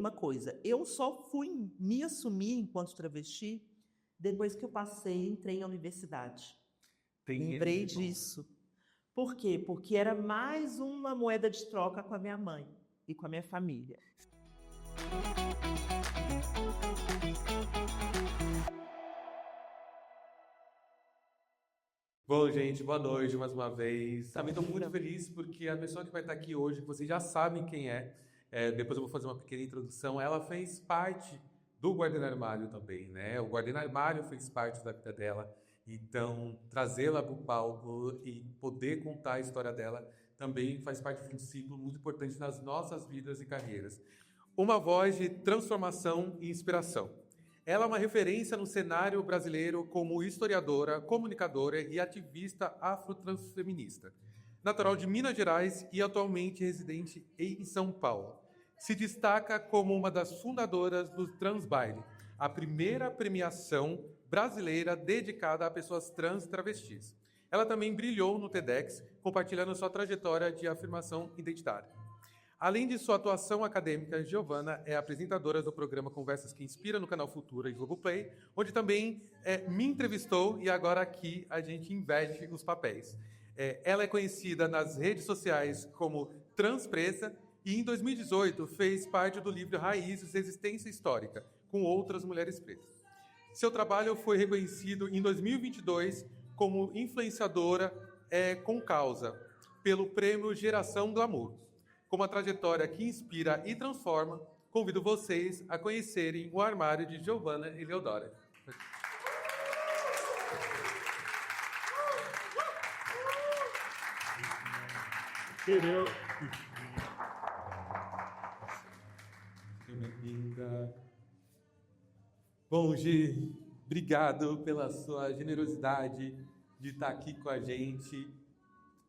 uma coisa, eu só fui me assumir enquanto travesti depois que eu entrei na universidade. Lembrei disso. Por quê? Porque era mais uma moeda de troca com a minha mãe e com a minha família. Bom, gente, boa noite mais uma vez. Também estou muito feliz porque a pessoa que vai estar aqui hoje, que vocês já sabem quem é, depois eu vou fazer uma pequena introdução, ela fez parte do Guardiã Armário também, né? O Guardiã Armário fez parte da vida dela, então trazê-la para o palco e poder contar a história dela também faz parte de um ciclo muito importante nas nossas vidas e carreiras. Uma voz de transformação e inspiração. Ela é uma referência no cenário brasileiro como historiadora, comunicadora e ativista afrotransfeminista. Natural de Minas Gerais e atualmente residente em São Paulo. Se destaca como uma das fundadoras do Transbaile, a primeira premiação brasileira dedicada a pessoas trans e travestis. Ela também brilhou no TEDx, compartilhando sua trajetória de afirmação identitária. Além de sua atuação acadêmica, Giovana é apresentadora do programa Conversas que Inspira no canal Futura e Globoplay, onde também me entrevistou e agora aqui a gente inverte os papéis. Ela é conhecida nas redes sociais como Transpresa e em 2018 fez parte do livro Raízes Resistência Histórica, com outras mulheres pretas. Seu trabalho foi reconhecido em 2022 como influenciadora com causa, pelo prêmio Geração Glamour. Com uma trajetória que inspira e transforma, convido vocês a conhecerem o armário de Giovana Eleodora. Quereu. Bem-vinda. Bom, Gi, obrigado pela sua generosidade de estar aqui com a gente.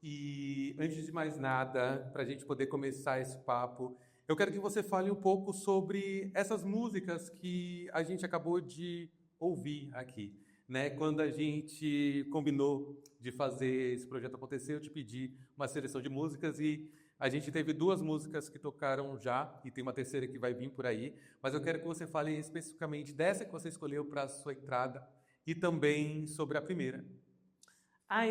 E antes de mais nada, para a gente poder começar esse papo, eu quero que você fale um pouco sobre essas músicas que a gente acabou de ouvir aqui, né? Quando a gente combinou de fazer esse projeto acontecer, eu te pedi uma seleção de músicas e a gente teve 2 músicas que tocaram já e tem uma terceira que vai vir por aí, mas eu quero que você fale especificamente dessa que você escolheu para a sua entrada e também sobre a primeira.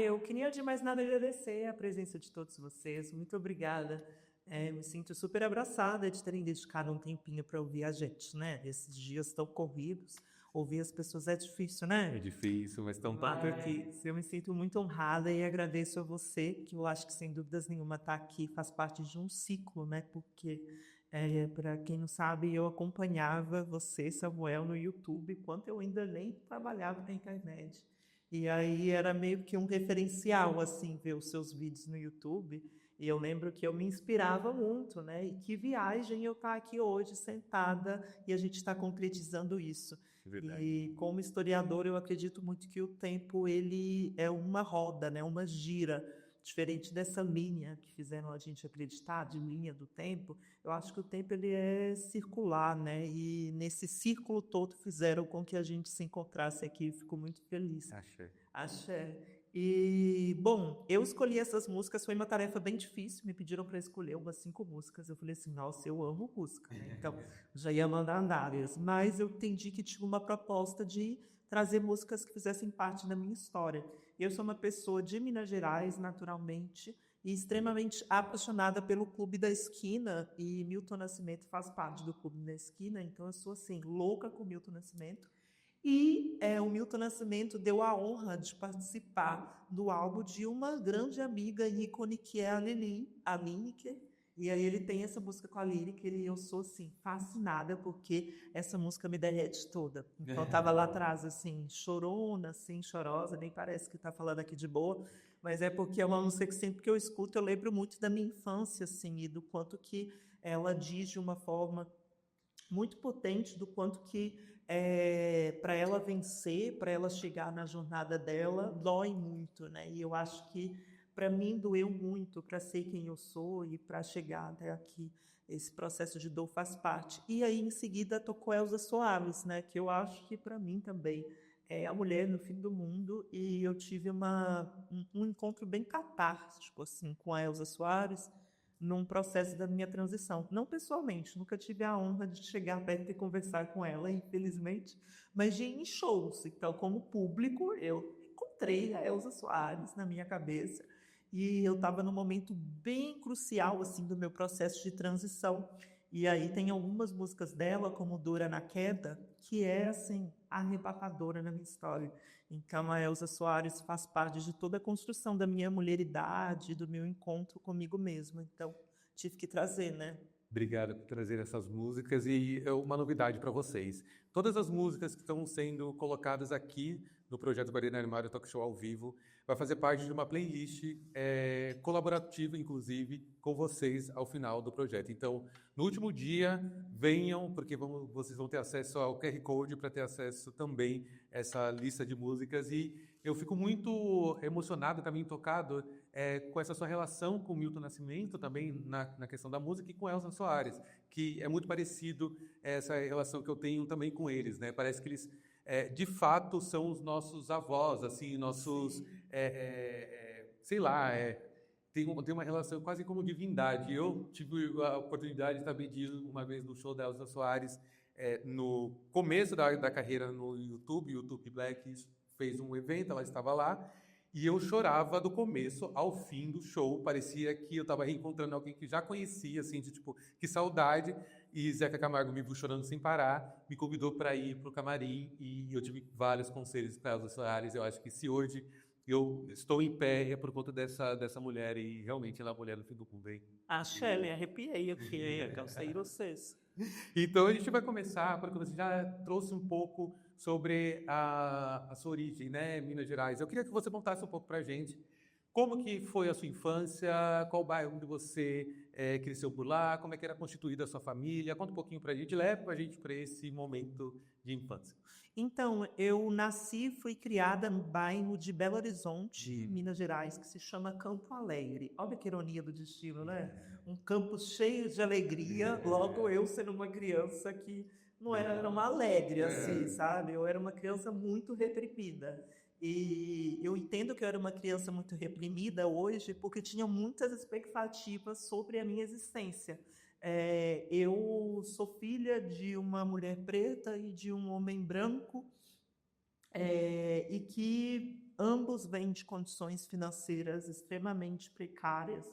Eu queria de mais nada agradecer a presença de todos vocês. Muito obrigada. Me sinto super abraçada de terem dedicado um tempinho para ouvir a gente, né? Esses dias tão corridos, ouvir as pessoas é difícil, né? É difícil, mas tão tanto aqui. Mas eu me sinto muito honrada e agradeço a você, que eu acho que sem dúvidas nenhuma está aqui, faz parte de um ciclo, né? Porque, para quem não sabe, eu acompanhava você, Samuel, no YouTube, quando eu ainda nem trabalhava na internet. E aí era meio que um referencial, assim, ver os seus vídeos no YouTube. E eu lembro que eu me inspirava muito, né? E que viagem eu estar aqui hoje sentada e a gente está concretizando isso. Verdade. E como historiador, eu acredito muito que o tempo ele é uma roda, né? Uma gira. Diferente dessa linha que fizeram a gente acreditar, de linha do tempo, eu acho que o tempo ele é circular, né? E nesse círculo todo fizeram com que a gente se encontrasse aqui. Fico muito feliz. Achei. Axé. E, bom, eu escolhi essas músicas, foi uma tarefa bem difícil, me pediram para escolher umas 5 músicas, eu falei assim, nossa, eu amo música, né? Então, já ia mandar várias, mas eu entendi que tinha uma proposta de trazer músicas que fizessem parte da minha história. Eu sou uma pessoa de Minas Gerais, naturalmente, e extremamente apaixonada pelo Clube da Esquina, e Milton Nascimento faz parte do Clube da Esquina, então eu sou, assim, louca com Milton Nascimento. E o Milton Nascimento deu a honra de participar do álbum de uma grande amiga ícone que é a a Lineker. E aí ele tem essa música com a Lineker e eu sou, assim, fascinada porque essa música me derrete toda. Então tava lá atrás, assim, chorona, assim, chorosa, nem parece que tá falando aqui de boa, mas é porque é uma música que sempre que eu escuto eu lembro muito da minha infância, assim, e do quanto que ela diz de uma forma muito potente do quanto que para ela vencer, para ela chegar na jornada dela, dói muito, né? E eu acho que para mim doeu muito para ser quem eu sou e para chegar até aqui. Esse processo de dor faz parte. E aí em seguida tocou Elza Soares, né? Que eu acho que para mim também é a mulher no fim do mundo e eu tive um encontro bem catártico assim com a Elza Soares num processo da minha transição. Não pessoalmente, nunca tive a honra de chegar perto e conversar com ela, infelizmente, mas de ir em shows. Então, como público, eu encontrei a Elza Soares na minha cabeça e eu estava num momento bem crucial assim do meu processo de transição. E aí tem algumas músicas dela, como Dura na Queda, que é assim arrebatadora na minha história. Então, a Elza Soares faz parte de toda a construção da minha mulheridade, do meu encontro comigo mesma. Então, tive que trazer, né? Obrigado por trazer essas músicas e uma novidade para vocês. Todas as músicas que estão sendo colocadas aqui no projeto Guardiã Armário Talk Show ao vivo vai fazer parte de uma playlist colaborativa, inclusive, com vocês ao final do projeto. Então, no último dia, venham, porque vocês vão ter acesso ao QR Code para ter acesso também a essa lista de músicas. E eu fico muito emocionado, também tocado com essa sua relação com o Milton Nascimento, também na questão da música, e com Elza Soares, que é muito parecido essa relação que eu tenho também com eles, né? Parece que eles, de fato, são os nossos avós, assim, nossos, sei lá, tem uma relação quase como divindade. Eu tive a oportunidade também de ir uma vez no show da Elza Soares, no começo da carreira no YouTube, o YouTube Black fez um evento, ela estava lá, e eu chorava do começo ao fim do show. Parecia que eu estava reencontrando alguém que já conhecia, assim, de tipo, que saudade. E Zeca Camargo me viu chorando sem parar, me convidou para ir para o camarim e eu tive vários conselhos para Elza Soares. Eu acho que se hoje eu estou em pé é por conta dessa mulher, e realmente ela é a mulher do fim do mundo, hein? A Shelley, arrepiei aqui, calcei vocês. Então a gente vai começar, porque você já trouxe um pouco sobre a sua origem, né, Minas Gerais. Eu queria que você contasse um pouco para a gente como que foi a sua infância, qual bairro onde você cresceu por lá, como é que era constituída a sua família. Conta um pouquinho para a gente, leva a gente para esse momento de infância. Então, eu nasci e fui criada no bairro de Belo Horizonte, Minas Gerais, que se chama Campo Alegre. Olha que ironia do destino, né? Um campo cheio de alegria, logo eu sendo uma criança que não era uma alegre, assim, sabe? Eu era uma criança muito reprimida. E eu entendo que eu era uma criança muito reprimida hoje porque tinha muitas expectativas sobre a minha existência. Eu sou filha de uma mulher preta e de um homem branco, e que ambos vêm de condições financeiras extremamente precárias,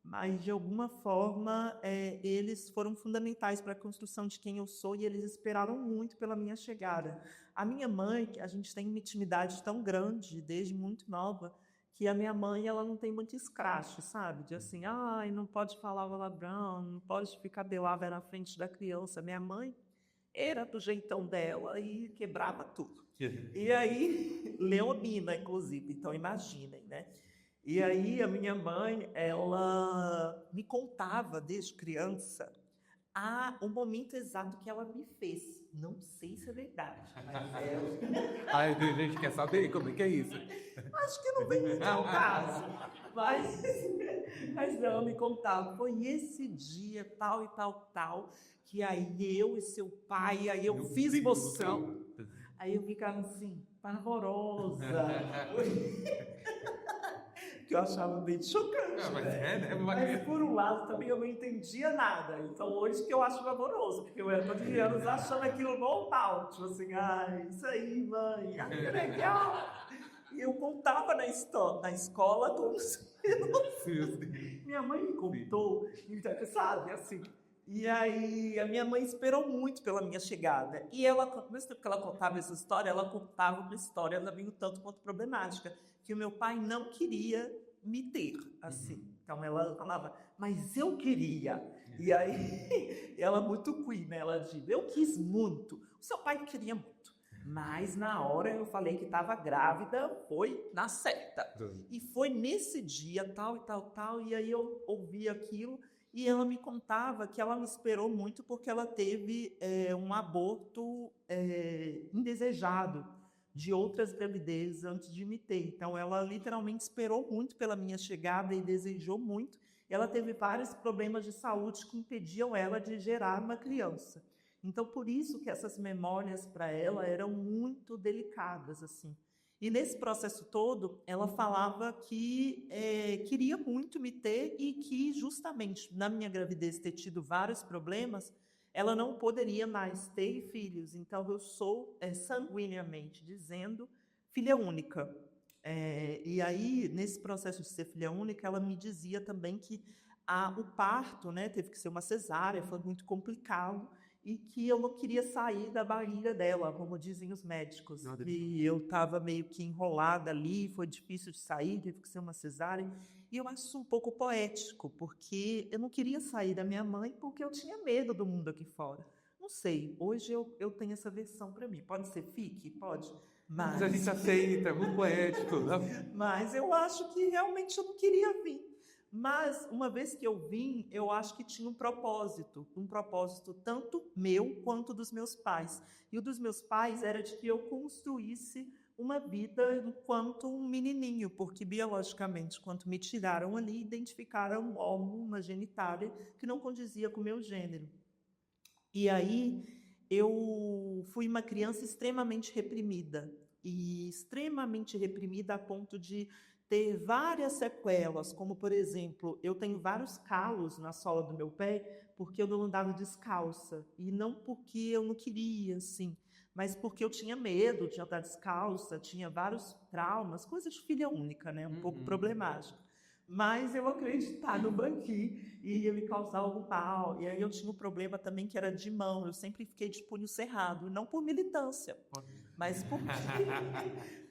mas de alguma forma eles foram fundamentais para a construção de quem eu sou e eles esperaram muito pela minha chegada. A minha mãe, a gente tem uma intimidade tão grande desde muito nova, que a minha mãe, ela não tem muito escrache, sabe? De assim, ai, não pode falar palavrão, não pode ficar belava na frente da criança. Minha mãe era do jeitão dela e quebrava tudo. E aí, leonina, inclusive, então imaginem, né? E aí a minha mãe, ela me contava desde criança o momento exato que ela me fez. Não sei se é verdade, mas Ai, a gente quer saber como é que é isso. acho que não vem muito ao caso. Mas ela me contava, foi esse dia, tal e tal, tal, que aí eu e seu pai, aí eu fiz moção. Aí eu ficava assim, pavorosa. Que eu achava bem chocante, né? Mas por um lado também eu não entendia nada. Então hoje que eu acho pavoroso, porque eu era de anos achando aquilo normal. Tipo assim, isso aí, mãe, que legal. E eu contava na escola como se minha mãe me contou, então, sabe, assim. E aí a minha mãe esperou muito pela minha chegada. E ela, ao mesmo tempo que ela contava essa história, ela contava uma história também um tanto quanto problemática, que o meu pai não queria me ter, assim. Então ela falava, mas eu queria. E aí ela muito queen, né? Ela dizia, eu quis muito. O seu pai queria muito. Mas na hora eu falei que estava grávida, foi na certa. E foi nesse dia, tal e tal, tal, e aí eu ouvi aquilo e ela me contava que ela me esperou muito porque ela teve um aborto indesejado de outras gravidezes antes de me ter. Então ela literalmente esperou muito pela minha chegada e desejou muito. Ela teve vários problemas de saúde que impediam ela de gerar uma criança. Então, por isso que essas memórias para ela eram muito delicadas, assim. E nesse processo todo, ela falava que queria muito me ter e que justamente na minha gravidez ter tido vários problemas, ela não poderia mais ter filhos. Então eu sou sanguineamente dizendo filha única. E aí, nesse processo de ser filha única, ela me dizia também que o parto, né, teve que ser uma cesárea, foi muito complicado, e que eu não queria sair da barriga dela, como dizem os médicos. E eu estava meio que enrolada ali, foi difícil de sair, teve que ser uma cesárea. E eu acho isso um pouco poético, porque eu não queria sair da minha mãe porque eu tinha medo do mundo aqui fora. Não sei, hoje eu tenho essa versão para mim. Pode ser fique? Pode. Mas a gente aceita, é muito poético. Mas eu acho que realmente eu não queria vir. Mas, uma vez que eu vim, eu acho que tinha um propósito tanto meu quanto dos meus pais. E o dos meus pais era de que eu construísse uma vida enquanto um menininho, porque biologicamente, quando me tiraram ali, identificaram um órgão, uma genitália, que não condizia com o meu gênero. E aí, eu fui uma criança extremamente reprimida, e extremamente reprimida a ponto de ter várias sequelas, como, por exemplo, eu tenho vários calos na sola do meu pé porque eu não andava descalça, e não porque eu não queria, assim, mas porque eu tinha medo de andar descalça, tinha vários traumas, coisas de filha única, né? Um pouco problemático. Mas eu acreditar no banquinho e ia me causar algum mal. E aí eu tinha um problema também que era de mão, eu sempre fiquei de punho cerrado, não por militância, mas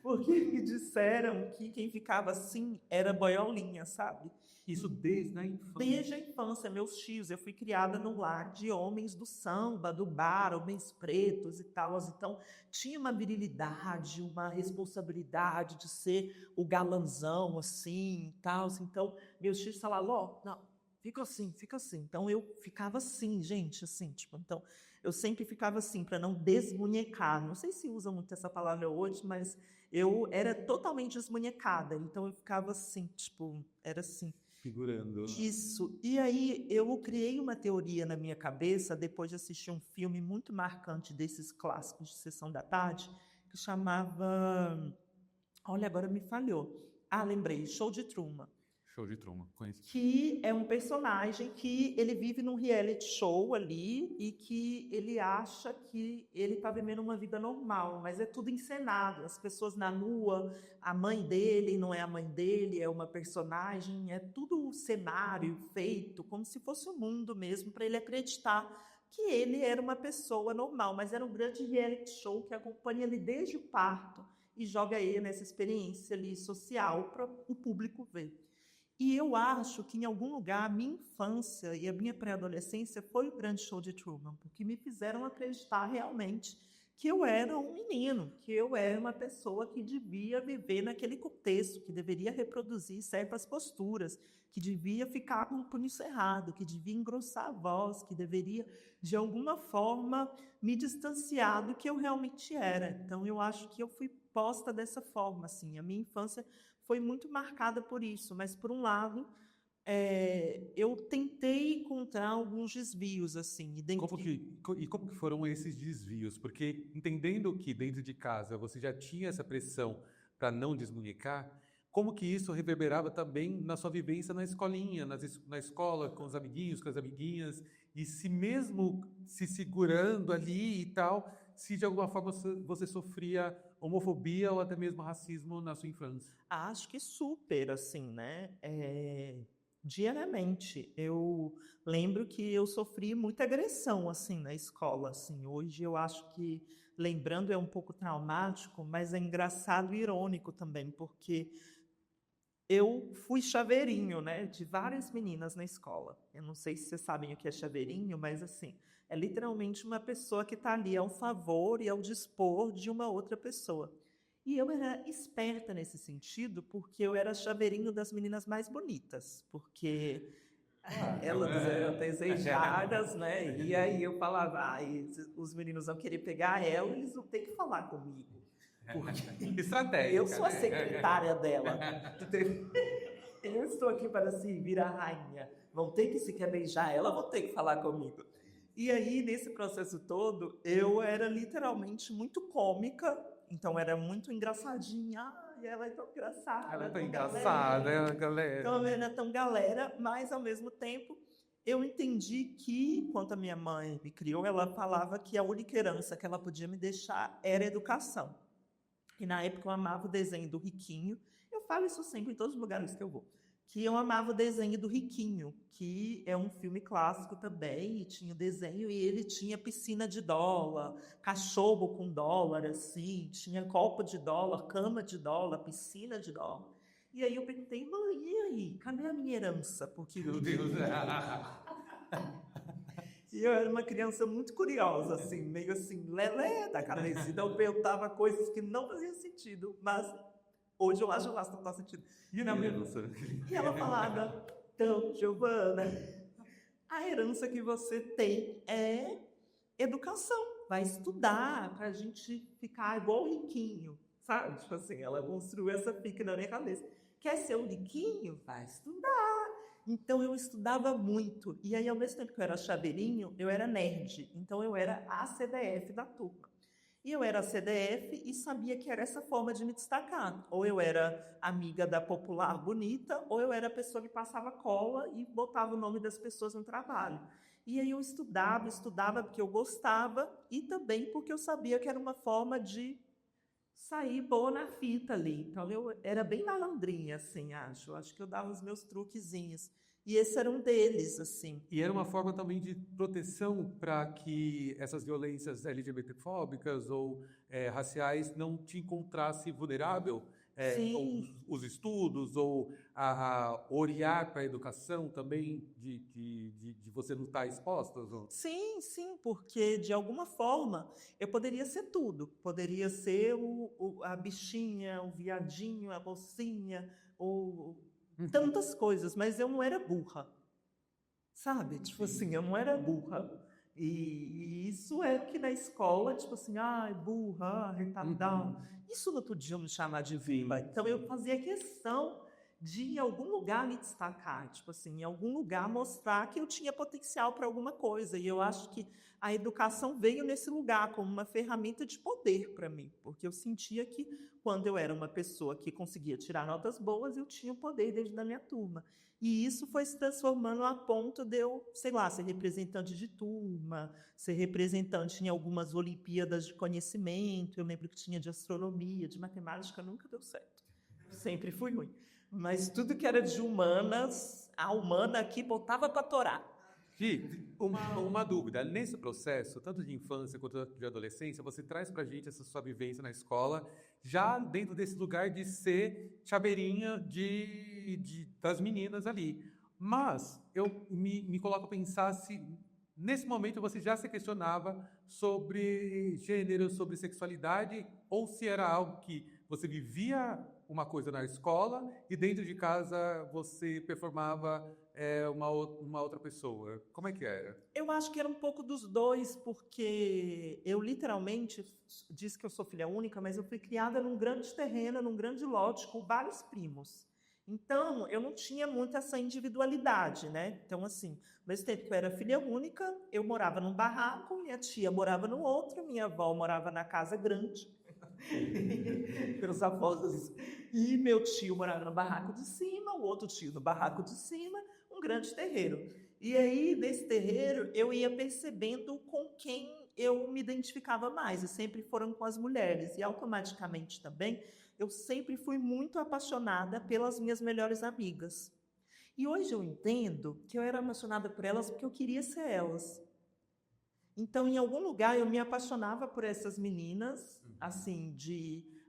porque me disseram que quem ficava assim era boiolinha, sabe? Isso desde a infância. Desde a infância, meus tios, eu fui criada num lar de homens do samba, do bar, homens pretos e tal, então tinha uma virilidade, uma responsabilidade de ser o galanzão, assim, e tal, então meus tios falavam, não, fica assim, então eu ficava assim, gente, assim, tipo, então eu sempre ficava assim, para não desmunhecar, não sei se usam muito essa palavra hoje, mas eu era totalmente desmunhecada, então eu ficava assim, tipo, era assim. Figurando. Isso. E aí eu criei uma teoria na minha cabeça, depois de assistir um filme muito marcante desses clássicos de Sessão da Tarde, que chamava... Olha, agora me falhou. Lembrei, Show de Truman. Show de Truman, conheço. Que é um personagem que ele vive num reality show ali e que ele acha que ele está vivendo uma vida normal, mas é tudo encenado. As pessoas na rua, a mãe dele não é a mãe dele, é uma personagem, é tudo cenário feito como se fosse o mundo mesmo, para ele acreditar que ele era uma pessoa normal, mas era um grande reality show que acompanha ele desde o parto e joga ele nessa experiência ali social para o público ver. E eu acho que, em algum lugar, a minha infância e a minha pré-adolescência foi o grande Show de Truman, porque me fizeram acreditar realmente que eu era um menino, que eu era uma pessoa que devia viver naquele contexto, que deveria reproduzir certas posturas, que devia ficar com o punho cerrado, que devia engrossar a voz, que deveria, de alguma forma, me distanciar do que eu realmente era. Então, eu acho que eu fui posta dessa forma, assim. A minha infância foi muito marcada por isso, mas, por um lado, eu tentei encontrar alguns desvios, assim. Como que foram esses desvios? Porque, entendendo que dentro de casa você já tinha essa pressão para não desmunhecar, como que isso reverberava também na sua vivência na escolinha, na escola, com os amiguinhos, com as amiguinhas, e se mesmo se segurando ali e tal, se de alguma forma você sofria homofobia ou até mesmo racismo na sua infância? Acho que super, assim, né? Diariamente. Eu lembro que eu sofri muita agressão, assim, na escola, assim. Hoje eu acho que, lembrando, é um pouco traumático, mas é engraçado e irônico também, porque eu fui chaveirinho, né, de várias meninas na escola. Eu não sei se vocês sabem o que é chaveirinho, mas, assim, é literalmente uma pessoa que está ali ao favor e ao dispor de uma outra pessoa. E eu era esperta nesse sentido, porque eu era chaveirinho das meninas mais bonitas, porque elas eram desejadas, né? E aí eu falava, os meninos vão querer pegar ela, eles vão ter que falar comigo. Porque Estratégia. eu sou a secretária dela. Eu estou aqui para servir a rainha. Vão ter que se quer beijar ela, vão ter que falar comigo. E aí, nesse processo todo, eu era literalmente muito cômica, então era muito engraçadinha. Ai, ela é tão engraçada, Ela é tão tão engraçada, galera. né, galera? Então, ela era tão galera, mas ao mesmo tempo eu entendi que, quando a minha mãe me criou, ela falava que a única herança que ela podia me deixar era educação. E na época eu amava o desenho do Riquinho. Eu falo isso sempre em todos os lugares que eu vou. Que eu amava o desenho do Riquinho, que é um filme clássico também, e tinha o desenho, e ele tinha piscina de dólar, cachorro com dólar, assim, tinha copo de dólar, cama de dólar, piscina de dólar. E aí eu perguntei, mãe, e aí, cadê a minha herança? Porque Meu Deus. e eu era uma criança muito curiosa, assim, meio assim, lelé da cabeça. Então eu perguntava coisas que não faziam sentido, mas hoje eu acho que elas não fazem sentido. E na herança? E ela falava, então, Giovana, a herança que você tem é educação. Vai estudar para a gente ficar igual o riquinho, sabe? Tipo assim, ela construiu essa fica na minha cabeça. Quer ser um riquinho? Vai estudar. Então eu estudava muito. E aí, ao mesmo tempo que eu era chaveirinho, eu era nerd. Então eu era a CDF da turma. E eu era a CDF e sabia que era essa forma de me destacar. Ou eu era amiga da popular bonita, ou eu era a pessoa que passava cola e botava o nome das pessoas no trabalho. E aí eu estudava porque eu gostava e também porque eu sabia que era uma forma de sair boa na fita ali. Então eu era bem malandrinha, assim, acho. Acho que eu dava os meus truquezinhos. E esse era um deles, assim. E era uma forma também de proteção para que essas violências LGBTfóbicas ou raciais não te encontrasse vulnerável, ou Sim, os estudos, ou a oriar para a educação também, de você não estar exposta? Ou... sim, sim, porque de alguma forma eu poderia ser tudo. Poderia ser a bichinha, o viadinho, a mocinha, tantas coisas, mas eu não era burra, sabe? Tipo assim, eu não era burra. E isso é que na escola, tipo assim, ai, burra, retardada. Isso não podiam me chamar de vila. Então eu fazia questão de em algum lugar me destacar, tipo assim, em algum lugar mostrar que eu tinha potencial para alguma coisa. E eu acho que a educação veio nesse lugar como uma ferramenta de poder para mim, porque eu sentia que quando eu era uma pessoa que conseguia tirar notas boas, eu tinha o poder dentro da minha turma. E isso foi se transformando a ponto de eu, sei lá, ser representante de turma, ser representante em algumas Olimpíadas de conhecimento. Eu lembro que tinha de astronomia, de matemática, nunca deu certo. Sempre fui ruim. Mas tudo que era de humanas, a humana aqui botava para torar. Gi, uma dúvida. Nesse processo, tanto de infância quanto de adolescência, você traz pra gente essa sua vivência na escola, já dentro desse lugar de ser chaveirinha das meninas ali. Mas eu me coloco a pensar se nesse momento você já se questionava sobre gênero, sobre sexualidade, ou se era algo que você vivia uma coisa na escola e dentro de casa você performava uma outra pessoa. Como é que era? Eu acho que era um pouco dos dois, porque eu literalmente disse que eu sou filha única, mas eu fui criada num grande terreno, num grande lote, com vários primos. Então, eu não tinha muito essa individualidade, né? Então, assim, ao mesmo tempo que eu era filha única, eu morava num barraco, minha tia morava no outro, minha avó morava na casa grande, pelos avós, e meu tio morava no barraco de cima, o outro tio no barraco de cima, um grande terreiro. E aí, nesse terreiro, eu ia percebendo com quem eu me identificava mais, e sempre foram com as mulheres. E automaticamente também, eu sempre fui muito apaixonada pelas minhas melhores amigas. E hoje eu entendo que eu era apaixonada por elas porque eu queria ser elas. Então, em algum lugar, eu me apaixonava por essas meninas, assim,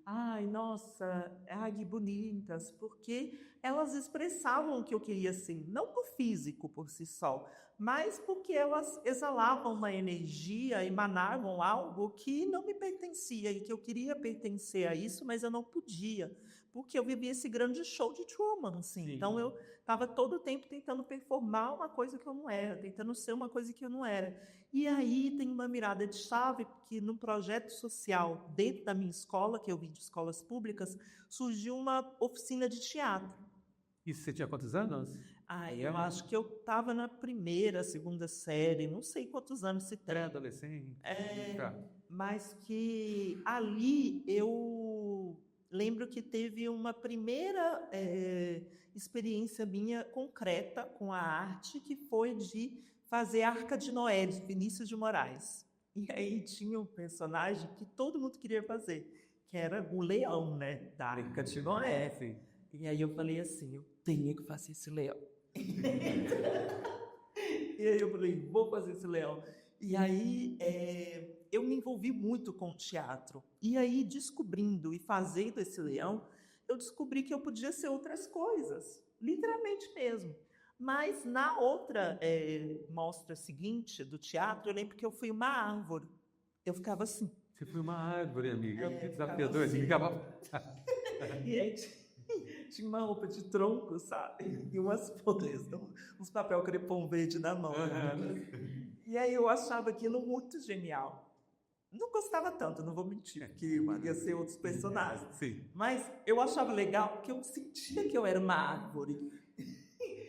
ai, nossa, ai, que bonitas, porque elas expressavam o que eu queria ser, não por físico por si só, mas porque elas exalavam uma energia, emanavam algo que não me pertencia e que eu queria pertencer a isso, mas eu não podia, porque eu vivia esse grande show de Truman, assim. Sim. Então eu estava todo o tempo tentando performar uma coisa que eu não era, tentando ser uma coisa que eu não era. E aí tem uma mirada de chave, porque no projeto social, dentro da minha escola, que eu vim de escolas públicas, surgiu uma oficina de teatro. E você tinha quantos anos? Eu acho que eu estava na primeira, segunda série, não sei quantos anos se tem. Pré-adolescente? Tá. Mas que ali eu lembro que teve uma primeira experiência minha concreta com a arte, que foi de fazer Arca de Noé, de Vinícius de Moraes. E aí tinha um personagem que todo mundo queria fazer, que era o leão, né, da Arca de Noé. Sim. E aí eu falei assim, eu tenho que fazer esse leão. E aí eu falei, vou fazer esse leão. E aí eu me envolvi muito com o teatro. E aí, descobrindo e fazendo esse leão, eu descobri que eu podia ser outras coisas, literalmente mesmo. Mas na outra mostra seguinte do teatro, eu lembro que eu fui uma árvore. Eu ficava assim. Você foi uma árvore, amiga. Que desafiador. Assim. Ficava... E aí tinha uma roupa de tronco, sabe? E umas folhas, uns papel crepom verde na mão. E aí eu achava aquilo muito genial. Não gostava tanto, não vou mentir, que ia ser outros personagens. Sim. Mas eu achava legal porque eu sentia que eu era uma árvore.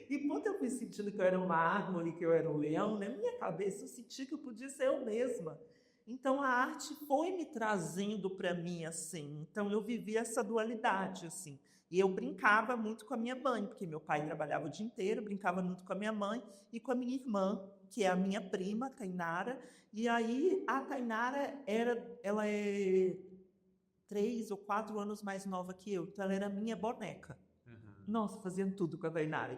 E quando eu fui sentindo que eu era uma árvore, que eu era um leão, na minha cabeça eu senti que eu podia ser eu mesma. Então a arte foi me trazendo para mim assim. Então eu vivi essa dualidade assim. E eu brincava muito com a minha mãe, porque meu pai trabalhava o dia inteiro, brincava muito com a minha mãe e com a minha irmã, que é a minha prima, Tainara. E aí a Tainara ela é 3 ou 4 anos mais nova que eu, então ela era minha boneca. Nossa, fazia tudo com a Tainara.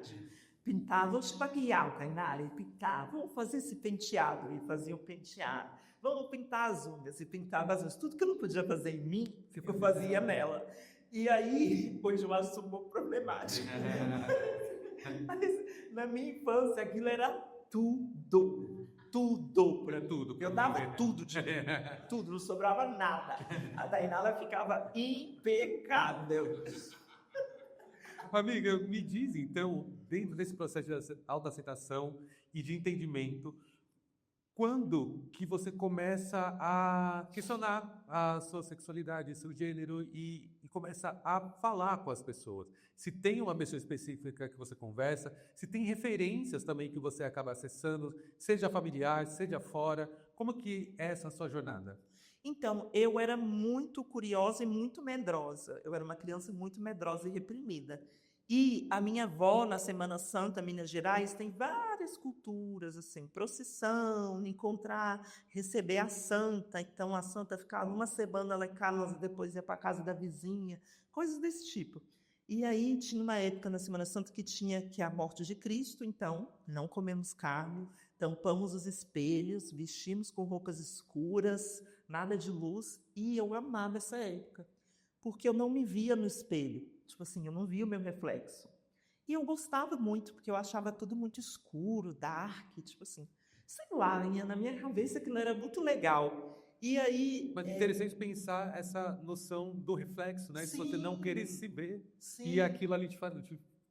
Pintava, vamos esfaquear o Tainara, e pintava, vamos fazer esse penteado, e fazia o penteado. Vamos pintar as unhas, e pintava as unhas. Tudo que eu não podia fazer em mim, eu fazia nela. E aí, depois eu acho um pouco problemático. Mas na minha infância, aquilo era tudo. Tudo para tudo. Eu dava tudo de mim. Tudo, não sobrava nada. A Tainara ficava impecável. Amiga, me diz então, dentro desse processo de autoaceitação e de entendimento, quando que você começa a questionar a sua sexualidade, seu gênero e começa a falar com as pessoas? Se tem uma pessoa específica que você conversa, se tem referências também que você acaba acessando, seja familiar, seja fora, como que é essa sua jornada? Então, eu era muito curiosa e muito medrosa. Eu era uma criança muito medrosa e reprimida. E a minha avó, na Semana Santa, Minas Gerais, tem várias culturas, assim, procissão, encontrar, receber a santa. Então, a santa ficava uma semana lá em casa, depois ia para a casa da vizinha, coisas desse tipo. E aí tinha uma época na Semana Santa que tinha que a morte de Cristo, então não comemos carne, tampamos os espelhos, vestimos com roupas escuras, nada de luz, e eu amava essa época, porque eu não me via no espelho, tipo assim, eu não via o meu reflexo. E eu gostava muito, porque eu achava tudo muito escuro, dark, tipo assim, sei lá, na minha cabeça aquilo era muito legal. E aí... Mas é interessante pensar essa noção do reflexo, né? Sim, de você não querer se ver sim. E aquilo ali te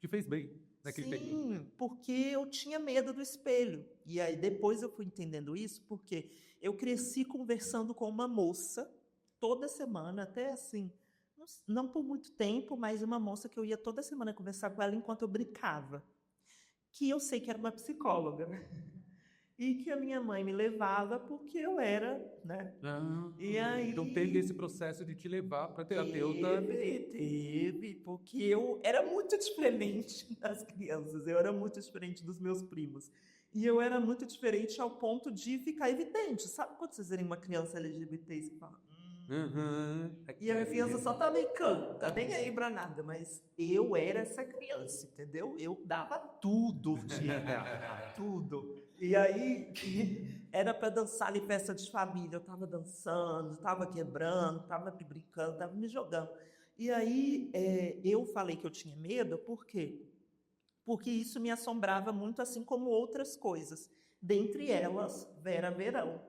fez bem naquele período. Sim, porque eu tinha medo do espelho. E aí depois eu fui entendendo isso, porque eu cresci conversando com uma moça toda semana, até assim, não por muito tempo, mas uma moça que eu ia toda semana conversar com ela enquanto eu brincava. Que eu sei que era uma psicóloga, né? E que a minha mãe me levava porque eu era, né? E aí, então teve esse processo de te levar para terapeuta? Teve, porque eu era muito diferente das crianças, eu era muito diferente dos meus primos. E eu era muito diferente ao ponto de ficar evidente. Sabe quando vocês verem uma criança LGBT e você fala... E a criança só tá brincando, tá nem aí pra nada, mas eu era essa criança, entendeu? Eu dava tudo de tudo. E aí, era para dançar em festa de família, eu tava dançando, tava quebrando, tava brincando, tava me jogando. E aí, eu falei que eu tinha medo, por quê? Porque isso me assombrava muito, assim como outras coisas. Dentre elas, Vera Verão.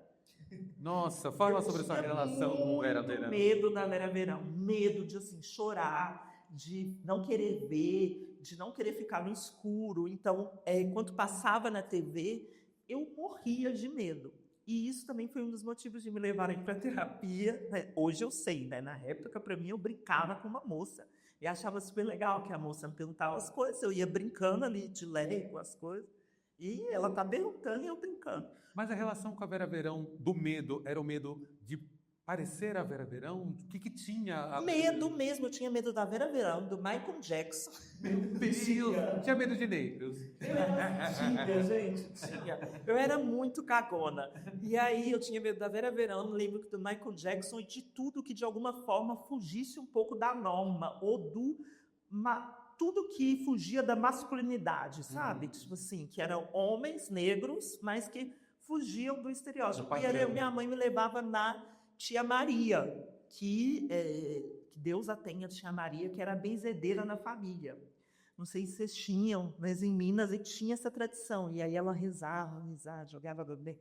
Nossa, fala sobre essa relação com Vera Verão. Medo da Vera Verão, medo de assim, chorar, de não querer ver, de não querer ficar no escuro. Então, quando passava na TV, eu morria de medo. E isso também foi um dos motivos de me levarem para terapia. Né? Hoje eu sei, né? Na época, para mim, eu brincava com uma moça. E achava super legal que a moça me perguntava as coisas, eu ia brincando ali de leve com as coisas, e ela tá perguntando e eu brincando. Mas a relação com a Vera Verão, do medo, era o medo de parecer a Vera Verão? O que tinha? Medo mesmo, eu tinha medo da Vera Verão, do Michael Jackson. Meu Deus! Tinha medo de negros. Tinha, gente, tinha. Eu era muito cagona. E aí eu tinha medo da Vera Verão, lembro do Michael Jackson e de tudo que de alguma forma fugisse um pouco da norma, ou tudo que fugia da masculinidade, sabe? Tipo assim, que eram homens negros, mas que fugiam do estereótipo. E aí minha mãe me levava na Tia Maria, que Deus a tenha, Tia Maria, que era a benzedeira na família. Não sei se vocês tinham, mas em Minas tinha essa tradição. E aí ela rezava, jogava bebê.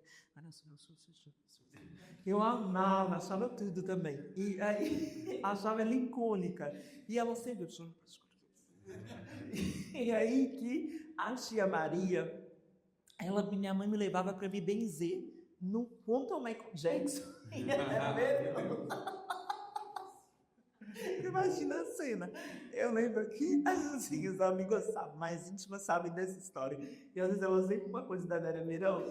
Eu amava, achava tudo também. E aí achava ela icônica. E ela sempre... E aí que a Tia Maria, minha mãe me levava para me benzer no ponto ao Michael Jackson. Imagina a cena. Eu lembro que assim, os amigos mais íntimos sabem dessa história. E às vezes eu usei uma coisa da Vera Verão.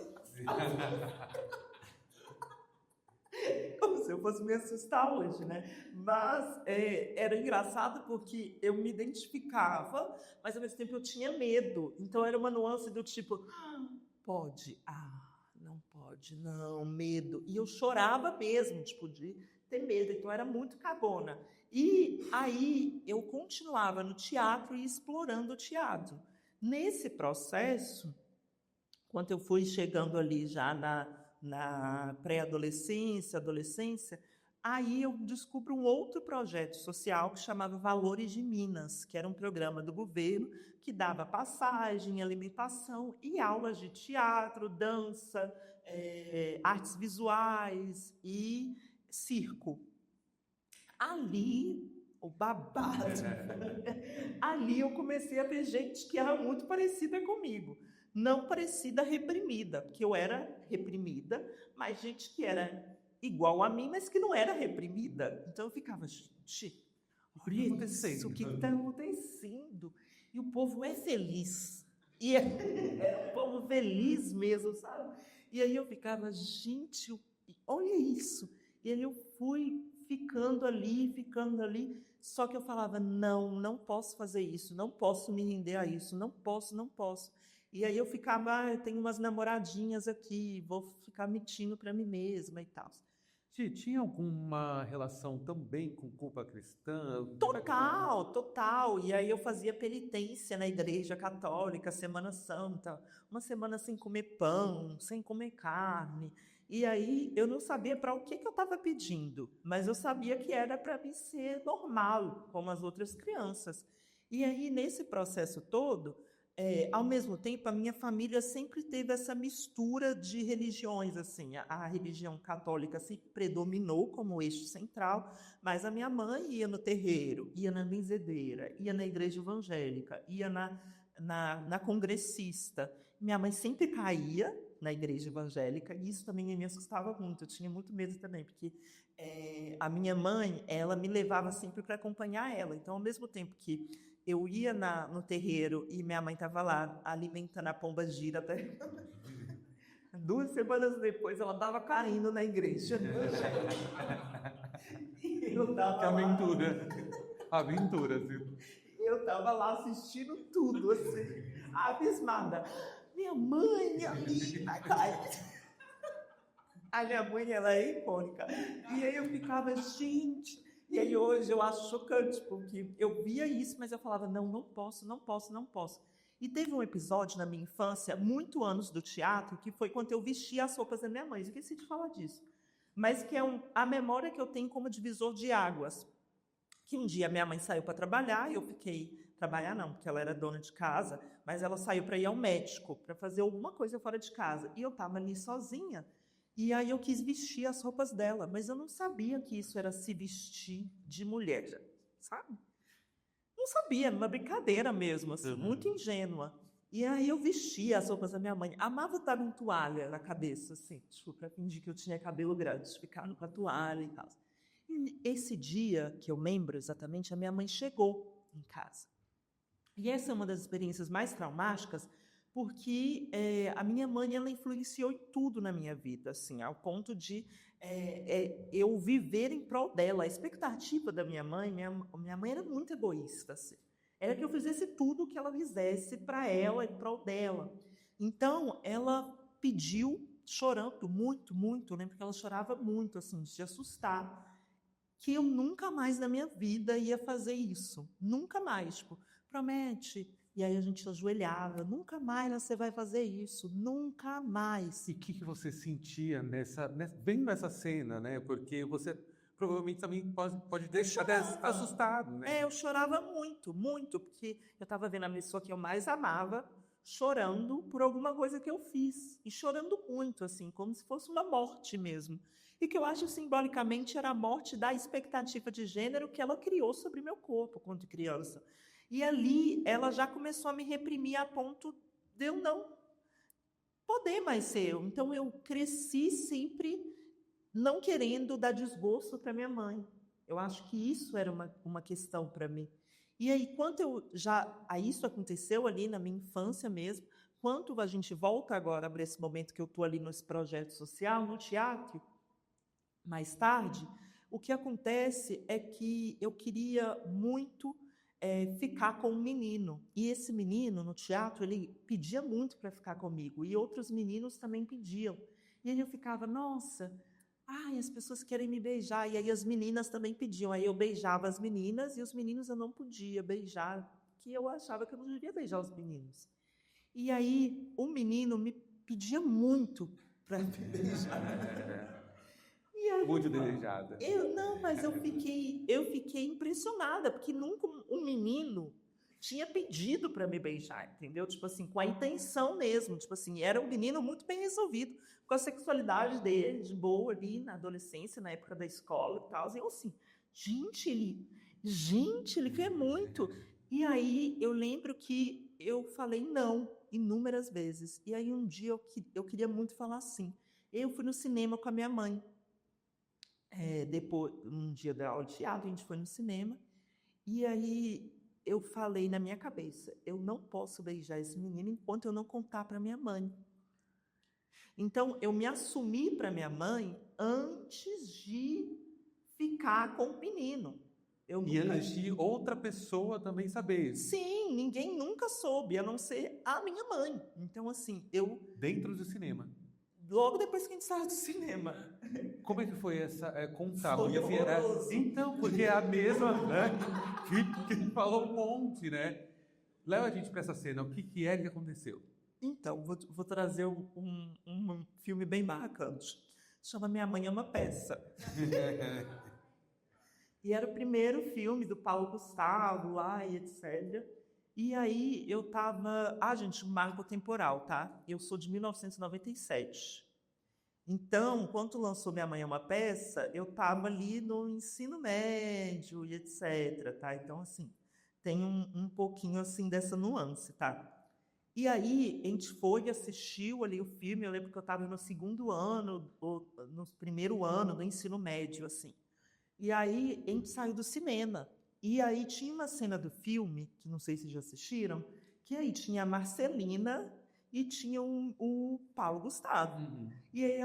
Como se eu fosse me assustar hoje, né? Mas era engraçado porque eu me identificava, mas ao mesmo tempo eu tinha medo. Então era uma nuance do tipo, pode, não pode, não, medo. E eu chorava mesmo, tipo, de ter medo. Então era muito cagona. E aí eu continuava no teatro e explorando o teatro. Nesse processo, quando eu fui chegando ali já na pré-adolescência, adolescência, aí eu descubro um outro projeto social que chamava Valores de Minas, que era um programa do governo que dava passagem, alimentação e aulas de teatro, dança, artes visuais e circo. Ali, o babado, ali eu comecei a ver gente que era muito parecida comigo. Não parecida reprimida, porque eu era reprimida, mas gente que era igual a mim, mas que não era reprimida. Então eu ficava, gente, olha isso, o que está acontecendo? E o povo é feliz. E é um povo feliz mesmo, sabe? E aí eu ficava, gente, olha isso. E aí eu fui ficando ali, só que eu falava, não posso fazer isso, não posso me render a isso, não posso. E aí eu ficava, eu tenho umas namoradinhas aqui, vou ficar mentindo para mim mesma e tal. Tinha alguma relação também com culpa cristã? Total. E aí eu fazia penitência na igreja católica, Semana Santa, uma semana sem comer pão, sem comer carne. E aí eu não sabia para o que eu estava pedindo, mas eu sabia que era para mim ser normal, como as outras crianças. E aí, nesse processo todo, ao mesmo tempo, a minha família sempre teve essa mistura de religiões, assim. A religião católica se predominou como eixo central, mas a minha mãe ia no terreiro, ia na benzedeira, ia na igreja evangélica, ia na congressista. Minha mãe sempre caía na igreja evangélica, e isso também me assustava muito, eu tinha muito medo também, porque a minha mãe, ela me levava sempre para acompanhar ela, então ao mesmo tempo que eu ia no terreiro e minha mãe estava lá alimentando a pomba gira, até 2 semanas depois ela estava caindo na igreja. Que aventura! Aventura, assim. Eu estava lá assistindo tudo, assim, abismada. Minha mãe ali na casa. A minha mãe, ela é icônica. E aí eu ficava, gente... E aí hoje eu acho chocante, porque eu via isso, mas eu falava, não posso. E teve um episódio na minha infância, muito anos do teatro, que foi quando eu vestia as roupas da minha mãe. Eu esqueci de falar disso. Mas que é a memória que eu tenho como divisor de águas. Que um dia minha mãe saiu para trabalhar, e eu fiquei... Trabalhar não, porque ela era dona de casa, mas ela saiu para ir ao médico, para fazer alguma coisa fora de casa. E eu estava ali sozinha. E aí eu quis vestir as roupas dela, mas eu não sabia que isso era se vestir de mulher, sabe? Não sabia, era uma brincadeira mesmo, assim, muito ingênua. E aí eu vestia as roupas da minha mãe. Amava estar com toalha na cabeça, assim, tipo, para fingir que eu tinha cabelo grande, ficar com a toalha e tal. E esse dia, que eu lembro exatamente, a minha mãe chegou. em casa. E essa é uma das experiências mais traumáticas, porque a minha mãe, ela influenciou em tudo na minha vida, assim, ao ponto de eu viver em prol dela. A expectativa da minha mãe era muito egoísta, assim. Era que eu fizesse tudo o que ela quisesse para ela e prol dela. Então, ela pediu, chorando muito, muito, eu lembro que ela chorava muito, assim, de assustar, que eu nunca mais na minha vida ia fazer isso. Nunca mais, tipo, promete. E aí a gente ajoelhava, nunca mais você vai fazer isso, nunca mais. E o que você sentia vendo essa cena, né? Porque você provavelmente também pode ter até assustado, né? Eu chorava muito, muito, porque eu estava vendo a pessoa que eu mais amava chorando por alguma coisa que eu fiz. E chorando muito, assim, como se fosse uma morte mesmo. E que eu acho simbolicamente era a morte da expectativa de gênero que ela criou sobre meu corpo quando criança. E ali ela já começou a me reprimir a ponto de eu não poder mais ser eu. Então eu cresci sempre não querendo dar desgosto para minha mãe. Eu acho que isso era uma questão para mim. E aí, isso aconteceu ali na minha infância mesmo, quando a gente volta agora para esse momento que eu estou ali nesse projeto social, no teatro, mais tarde, o que acontece é que eu queria muito ficar com um menino. E esse menino, no teatro, ele pedia muito para ficar comigo. E outros meninos também pediam. E aí eu ficava, nossa, as pessoas querem me beijar. E aí as meninas também pediam. Aí eu beijava as meninas e os meninos eu não podia beijar, porque eu achava que eu não devia beijar os meninos. E aí o menino me pedia muito para me beijar. Muito desejada. Mas eu fiquei impressionada, porque nunca um menino tinha pedido para me beijar, entendeu? Tipo assim, com a intenção mesmo, tipo assim, era um menino muito bem resolvido, com a sexualidade dele, de boa ali na adolescência, na época da escola e tal. E eu assim, gente, ele quer muito. E aí eu lembro que eu falei não inúmeras vezes. E aí um dia eu queria muito falar sim. Eu fui no cinema com a minha mãe. Depois, um dia da aula de teatro, a gente foi no cinema, e aí eu falei na minha cabeça, eu não posso beijar esse menino enquanto eu não contar para minha mãe. Então, eu me assumi para minha mãe antes de ficar com o menino. Antes de outra pessoa também saber. Sim, ninguém nunca soube, a não ser a minha mãe. Então, assim, Dentro do cinema. Logo depois que a gente saiu do cinema. Como é que foi essa contar? Foi horroroso. Então, porque é a mesma, né? Que falou um monte, né? Leva a gente para essa cena. O que é que aconteceu? Então, vou trazer um filme bem marcante. Chama Minha Mãe é uma Peça. E era o primeiro filme do Paulo Gustavo lá e etc. E aí eu tava... gente, marco temporal, tá? Eu sou de 1997. Então, quando lançou Minha Mãe é uma Peça, eu tava ali no ensino médio e etc, tá? Então, assim, tem um pouquinho, assim, dessa nuance, tá? E aí, a gente foi e assistiu ali o filme, eu lembro que eu tava no segundo ano, ou no primeiro ano do ensino médio, assim. E aí, a gente saiu do cinema. E aí tinha uma cena do filme, que não sei se já assistiram, que aí tinha a Marcelina e tinha o Paulo Gustavo. Uhum. E aí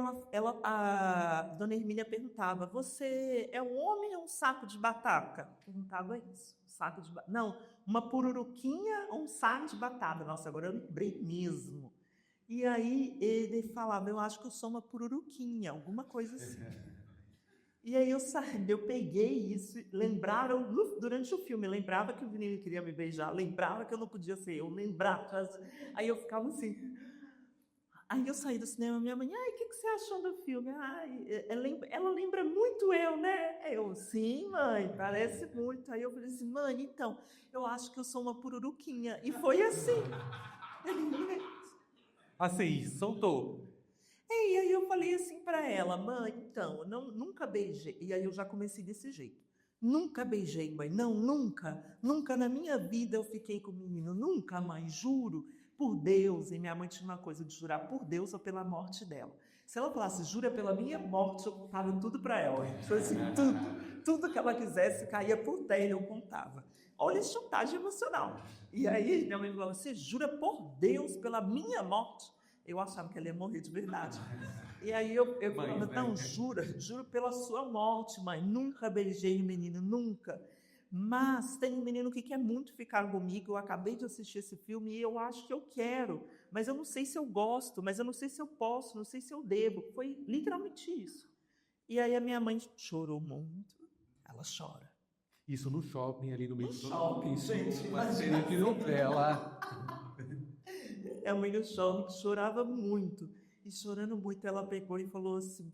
a dona Hermínia perguntava, você é um homem ou um saco de batata? Perguntava isso, um saco de batata. Não, uma pururuquinha ou um saco de batata? Nossa, agora eu lembrei mesmo. E aí ele falava, eu acho que eu sou uma pururuquinha, alguma coisa assim. E aí eu peguei isso, lembraram, durante o filme, lembrava que o menino queria me beijar, lembrava que eu não podia ser eu, lembrava. Aí eu ficava assim. Aí eu saí do cinema, minha mãe, o que você achou do filme? Ela lembra muito eu, né? Eu, sim, mãe, parece muito. Aí eu falei assim, mãe, então, eu acho que eu sou uma pururuquinha. E foi assim. Assim, soltou. E aí eu falei assim para ela, mãe, então, nunca beijei. E aí eu já comecei desse jeito. Nunca beijei, mãe. Não, nunca. Nunca na minha vida eu fiquei com o menino. Nunca, mãe, juro. Por Deus. E minha mãe tinha uma coisa de jurar por Deus ou pela morte dela. Se ela falasse, jura pela minha morte, eu contava tudo para ela. Então, assim, tudo que ela quisesse caía por terra, eu contava. Olha a chantagem emocional. E aí, minha mãe falou, você jura por Deus, pela minha morte? Eu achava que ela ia morrer de verdade. E aí eu falava, não, juro pela sua morte, mãe. Nunca beijei o menino, nunca. Mas tem um menino que quer muito ficar comigo, eu acabei de assistir esse filme e eu acho que eu quero, mas eu não sei se eu gosto, mas eu não sei se eu posso, não sei se eu devo. Foi literalmente isso. E aí a minha mãe chorou muito, ela chora. Isso no shopping, ali no meio No do shopping, gente, uma cena de novela. A mãe no shopping chorava muito. E chorando muito, ela pegou e falou assim,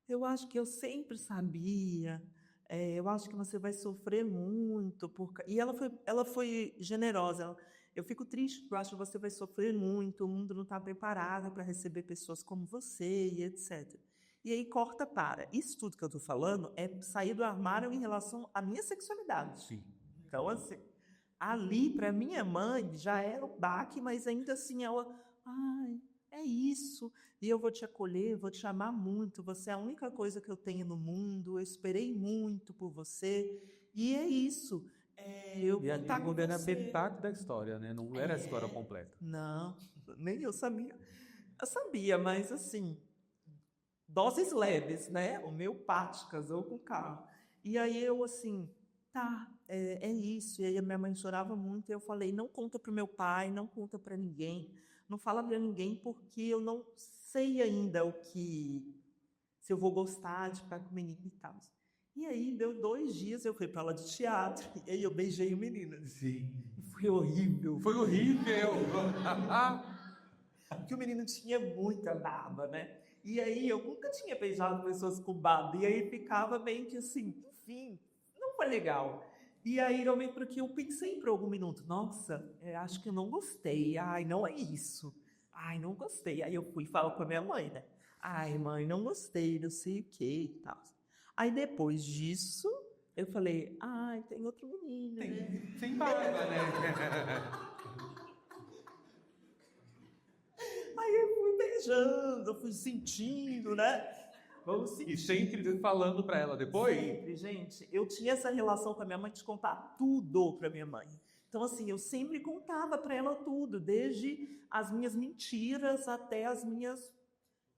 eu acho que eu sempre sabia, eu acho que você vai sofrer muito. E ela foi generosa. Eu fico triste, porque eu acho que você vai sofrer muito, o mundo não está preparado para receber pessoas como você e etc. E aí corta para. Isso tudo que eu estou falando é sair do armário em relação à minha sexualidade. Sim. Então, assim, ali, para minha mãe, já era o baque, mas ainda assim ela, é isso, e eu vou te acolher, vou te amar muito, você é a única coisa que eu tenho no mundo, eu esperei muito por você, e é isso. Eu E vou ali estar com quando era você. metade da história, né? Não era a história completa. Não, nem eu sabia. Eu sabia, mas assim, doses leves, né? Homeopáticas ou com carro. E aí eu assim, tá, é isso. E aí a minha mãe chorava muito. E eu falei, não conta para o meu pai, não conta para ninguém. Não fala para ninguém porque eu não sei ainda se eu vou gostar de ficar com o menino e tal. E aí deu 2 dias, eu fui para aula de teatro e aí eu beijei o menino. Sim. Foi horrível. Foi horrível! Porque o menino tinha muita barba, né? E aí eu nunca tinha beijado pessoas com barba. E aí ficava meio que assim, enfim, não foi legal. E aí eu lembro que eu pensei por algum minuto, nossa, acho que eu não gostei. Ai, não é isso. Ai, não gostei. Aí eu fui falar com a minha mãe, né? Ai, mãe, não gostei, não sei o que e tal. Aí depois disso, eu falei, ai, tem outro menino, né? Sem barba, né? Aí eu fui beijando, fui sentindo, né? Vamos sentir. E sempre falando pra ela depois? Sempre, gente. Eu tinha essa relação com a minha mãe de contar tudo pra minha mãe. Então, assim, eu sempre contava pra ela tudo, desde as minhas mentiras até as minhas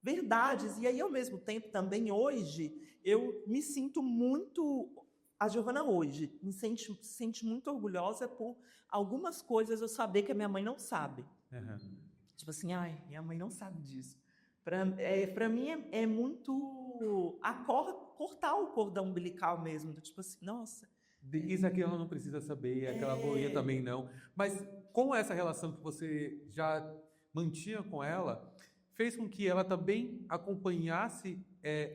verdades. E aí, ao mesmo tempo, também hoje, eu me sinto muito... A Giovana hoje se sente muito orgulhosa por algumas coisas eu saber que a minha mãe não sabe. Uhum. Tipo assim, ai, minha mãe não sabe disso. Pra mim é muito cortar o cordão umbilical mesmo. Tipo assim, nossa. Isso aqui ela não precisa saber, aquela bolinha também não. Mas com essa relação que você já mantinha com ela, fez com que ela também acompanhasse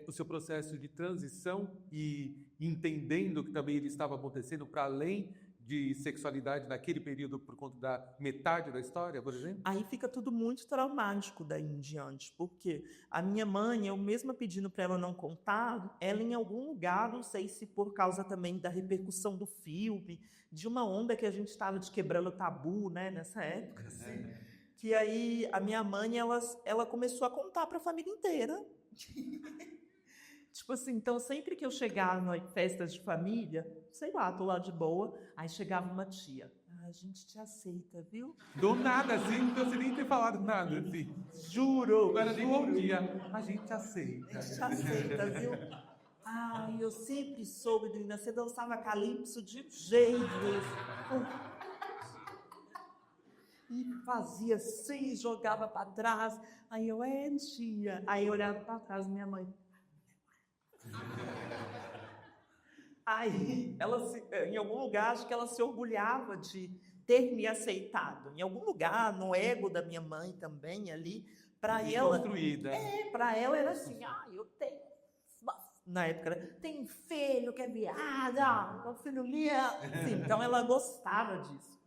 o seu processo de transição e entendendo que também ele estava acontecendo para além de sexualidade naquele período por conta da metade da história, por exemplo? Aí fica tudo muito traumático daí em diante, porque a minha mãe, eu mesma pedindo para ela não contar, ela em algum lugar, não sei se por causa também da repercussão do filme, de uma onda que a gente estava de quebrando tabu, né, nessa época, assim, que aí a minha mãe, ela começou a contar para a família inteira. Tipo assim, então sempre que eu chegava em festas de família, sei lá, tô lá de boa, aí chegava uma tia. A gente te aceita, viu? Do nada, assim, não precisa nem ter falado nada, assim. Juro. Agora nem bom dia. A gente aceita. A gente te aceita, viu? Ai, eu sempre soube, menina, você dançava calypso de um jeito. E fazia assim, jogava para trás. Aí eu, tia. Aí eu olhava para trás, minha mãe. Aí, em algum lugar, acho que ela se orgulhava de ter me aceitado. Em algum lugar, no ego da minha mãe também, ali, para ela... Construída. Para ela era assim, eu tenho... Na época, tem filho que é viado, meu filho lia... Assim, então, ela gostava disso.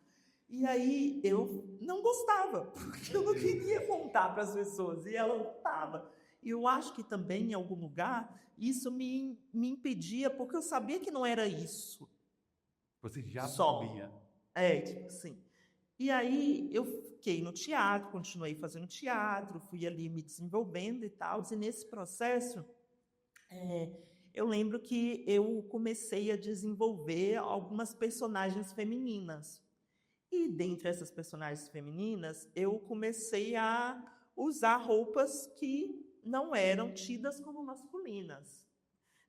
E aí, eu não gostava, porque eu não queria contar para as pessoas, e ela gostava. E eu acho que também, em algum lugar, isso me impedia, porque eu sabia que não era isso. Você já só sabia. Tipo assim. E aí eu fiquei no teatro, continuei fazendo teatro, fui ali me desenvolvendo e tal. E nesse processo, eu lembro que eu comecei a desenvolver algumas personagens femininas. E dentre essas personagens femininas, eu comecei a usar roupas que não eram tidas como masculinas.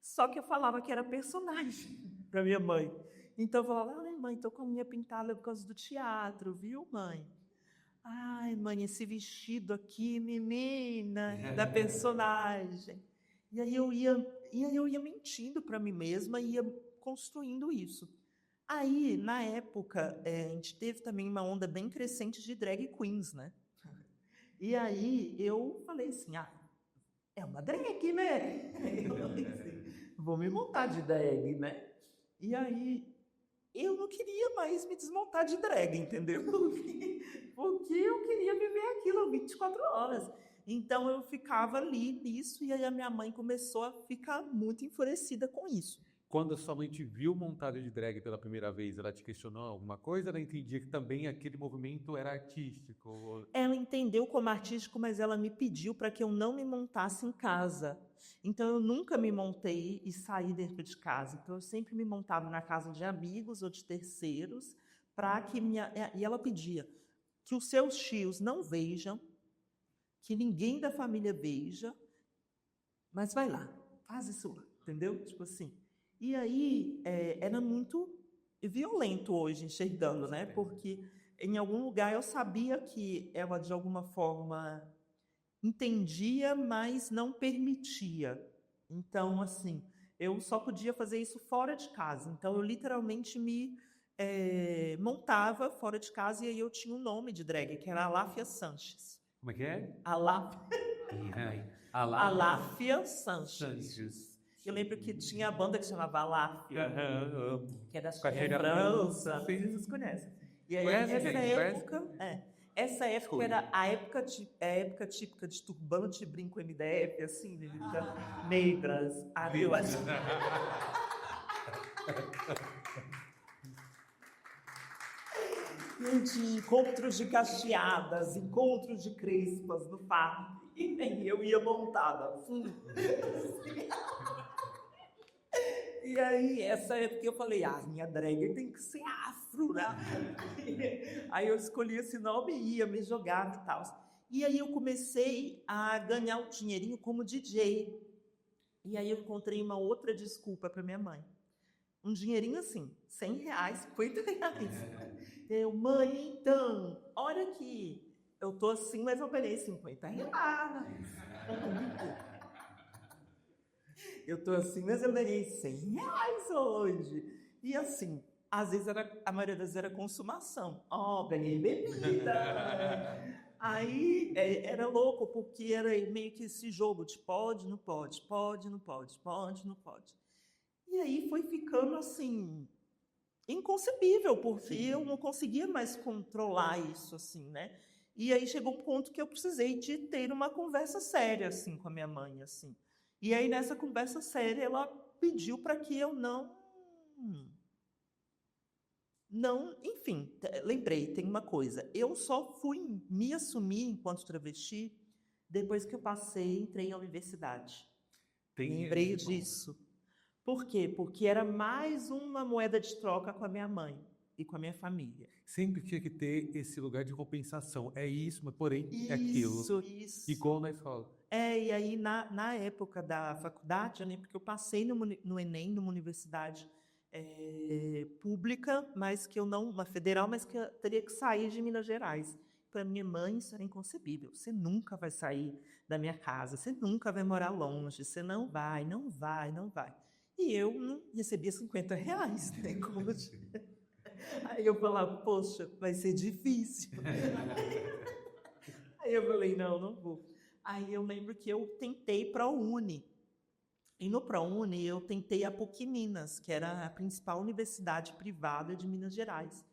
Só que eu falava que era personagem para minha mãe. Então eu falava, ai mãe, tô com a unha pintada por causa do teatro, viu mãe? Ai mãe, esse vestido aqui, menina, da personagem. E aí eu ia mentindo para mim mesma e ia construindo isso. Aí, na época, a gente teve também uma onda bem crescente de drag queens, né? E aí eu falei assim, é uma drag, né? Eu falei assim, vou me montar de drag, né? E aí eu não queria mais me desmontar de drag, entendeu? Porque eu queria viver aquilo 24 horas. Então eu ficava ali nisso e aí a minha mãe começou a ficar muito enfurecida com isso. Quando a sua mãe te viu montada de drag pela primeira vez, ela te questionou alguma coisa? Ela entendia que também aquele movimento era artístico? Ela entendeu como artístico, mas ela me pediu para que eu não me montasse em casa. Então eu nunca me montei e saí dentro de casa. Então eu sempre me montava na casa de amigos ou de terceiros, para que e ela pedia que os seus tios não vejam, que ninguém da família veja, mas vai lá, faz isso lá, entendeu? Tipo assim. E aí era muito violento hoje, enxergando, né? Porque em algum lugar eu sabia que ela, de alguma forma, entendia, mas não permitia. Então, assim, eu só podia fazer isso fora de casa. Então, eu literalmente me montava fora de casa e aí eu tinha um nome de drag, que era Aláfia Sanches. Como é que é? Aláfia Sanches. Eu lembro que tinha a banda que chamava Aláfia, que é da França. Vocês conhecem. E aí, essa época era a época típica de turbante, brinco MDF, assim, né? Negras, de encontros de cacheadas, encontros de crespas no parque. E eu ia montada. E aí, essa época eu falei, minha drag tem que ser afro, né? Aí eu escolhi esse nome e ia me jogar e tal. E aí eu comecei a ganhar um dinheirinho como DJ. E aí eu encontrei uma outra desculpa para minha mãe. Um dinheirinho assim, R$100, R$50. Eu, mãe, então, olha aqui, eu tô assim, mas eu ganhei R$50. Eu tô assim, mas eu ganhei R$100 hoje. E assim, às vezes a maioria das vezes era consumação. Ganhei bebida. Aí era louco, porque era meio que esse jogo de pode, não pode, pode, não pode, pode, não pode. E aí foi ficando assim, inconcebível, porque eu não conseguia mais controlar isso, assim, né? E aí chegou um ponto que eu precisei de ter uma conversa séria, assim, com a minha mãe, assim. E aí, nessa conversa séria, ela pediu para que eu enfim, lembrei, tem uma coisa, eu só fui me assumir enquanto travesti depois que eu entrei na universidade. Lembrei disso. Por quê? Porque era mais uma moeda de troca com a minha mãe e com a minha família. Sempre tinha que ter esse lugar de compensação. É isso, mas porém é aquilo. Isso. Igual na escola. E aí na época da faculdade, eu lembro que eu passei no Enem, numa universidade pública, mas que eu não, uma federal, mas que eu teria que sair de Minas Gerais. Para minha mãe isso era inconcebível. Você nunca vai sair da minha casa, você nunca vai morar longe, você não vai. E eu não recebia R$50, né? Aí eu falava, poxa, vai ser difícil. Aí eu falei, não vou. Aí eu lembro que eu tentei ProUni. E no ProUni eu tentei a PUC Minas, que era a principal universidade privada de Minas Gerais.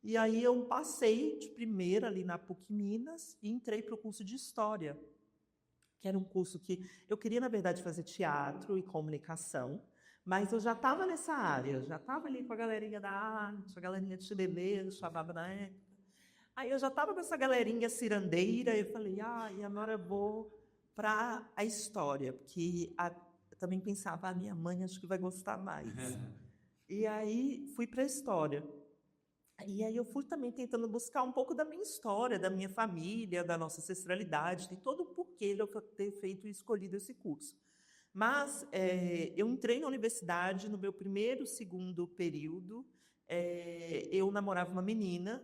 E aí eu passei de primeira ali na PUC Minas e entrei para o curso de História, que era um curso que eu queria, na verdade, fazer teatro e comunicação, mas eu já estava nessa área, já estava ali com a galerinha da arte, a galerinha de Chileleiro, chamava na época. Aí eu já estava com essa galerinha cirandeira, e eu falei, e agora eu vou para a história, porque também pensava, minha mãe acho que vai gostar mais. E aí fui para a história. E aí eu fui também tentando buscar um pouco da minha história, da minha família, da nossa ancestralidade, tem todo o porquê de eu ter feito e escolhido esse curso. Mas eu entrei na universidade no meu primeiro, segundo período, eu namorava uma menina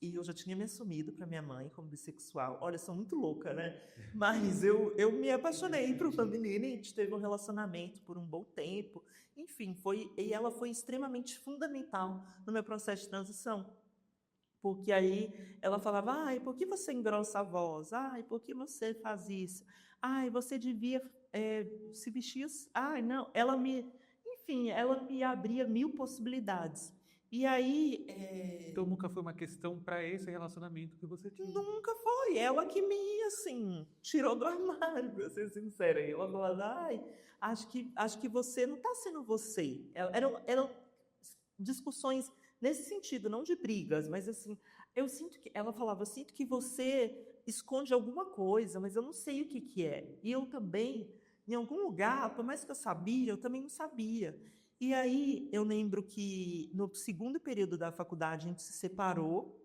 e eu já tinha me assumido para minha mãe como bissexual. Olha, sou muito louca, né? Mas eu me apaixonei por uma menina e a gente teve um relacionamento por um bom tempo. Enfim, e ela foi extremamente fundamental no meu processo de transição. Porque aí ela falava, ai, por que você engrossa a voz? Ai, por que você faz isso? Ai, você devia se vestir assim. Ai, não, enfim, ela me abria mil possibilidades. E aí, Então nunca foi uma questão para esse relacionamento que você tinha. nunca foi. Ela que me, assim, tirou do armário, para ser sincera. E ela falava, ai, acho que você não está sendo você. Eram discussões nesse sentido, não de brigas, mas assim, ela falava, eu sinto que você esconde alguma coisa, mas eu não sei o que que é. E eu também, em algum lugar, por mais que eu sabia, eu também não sabia. E aí eu lembro que no segundo período da faculdade a gente se separou,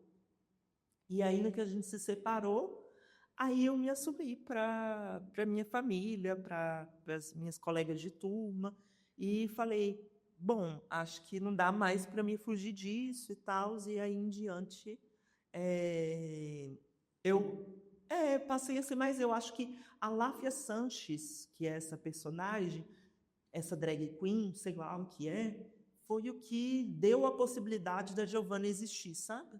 e aí no que a gente se separou, aí eu me assumi para minha família, para as minhas colegas de turma, e falei, bom, acho que não dá mais para mim fugir disso e tal, e aí em diante eu passei a ser, mas eu acho que a Láfia Sanches, que é essa personagem, essa drag queen, sei lá o que foi o que deu a possibilidade da Giovanna existir, sabe?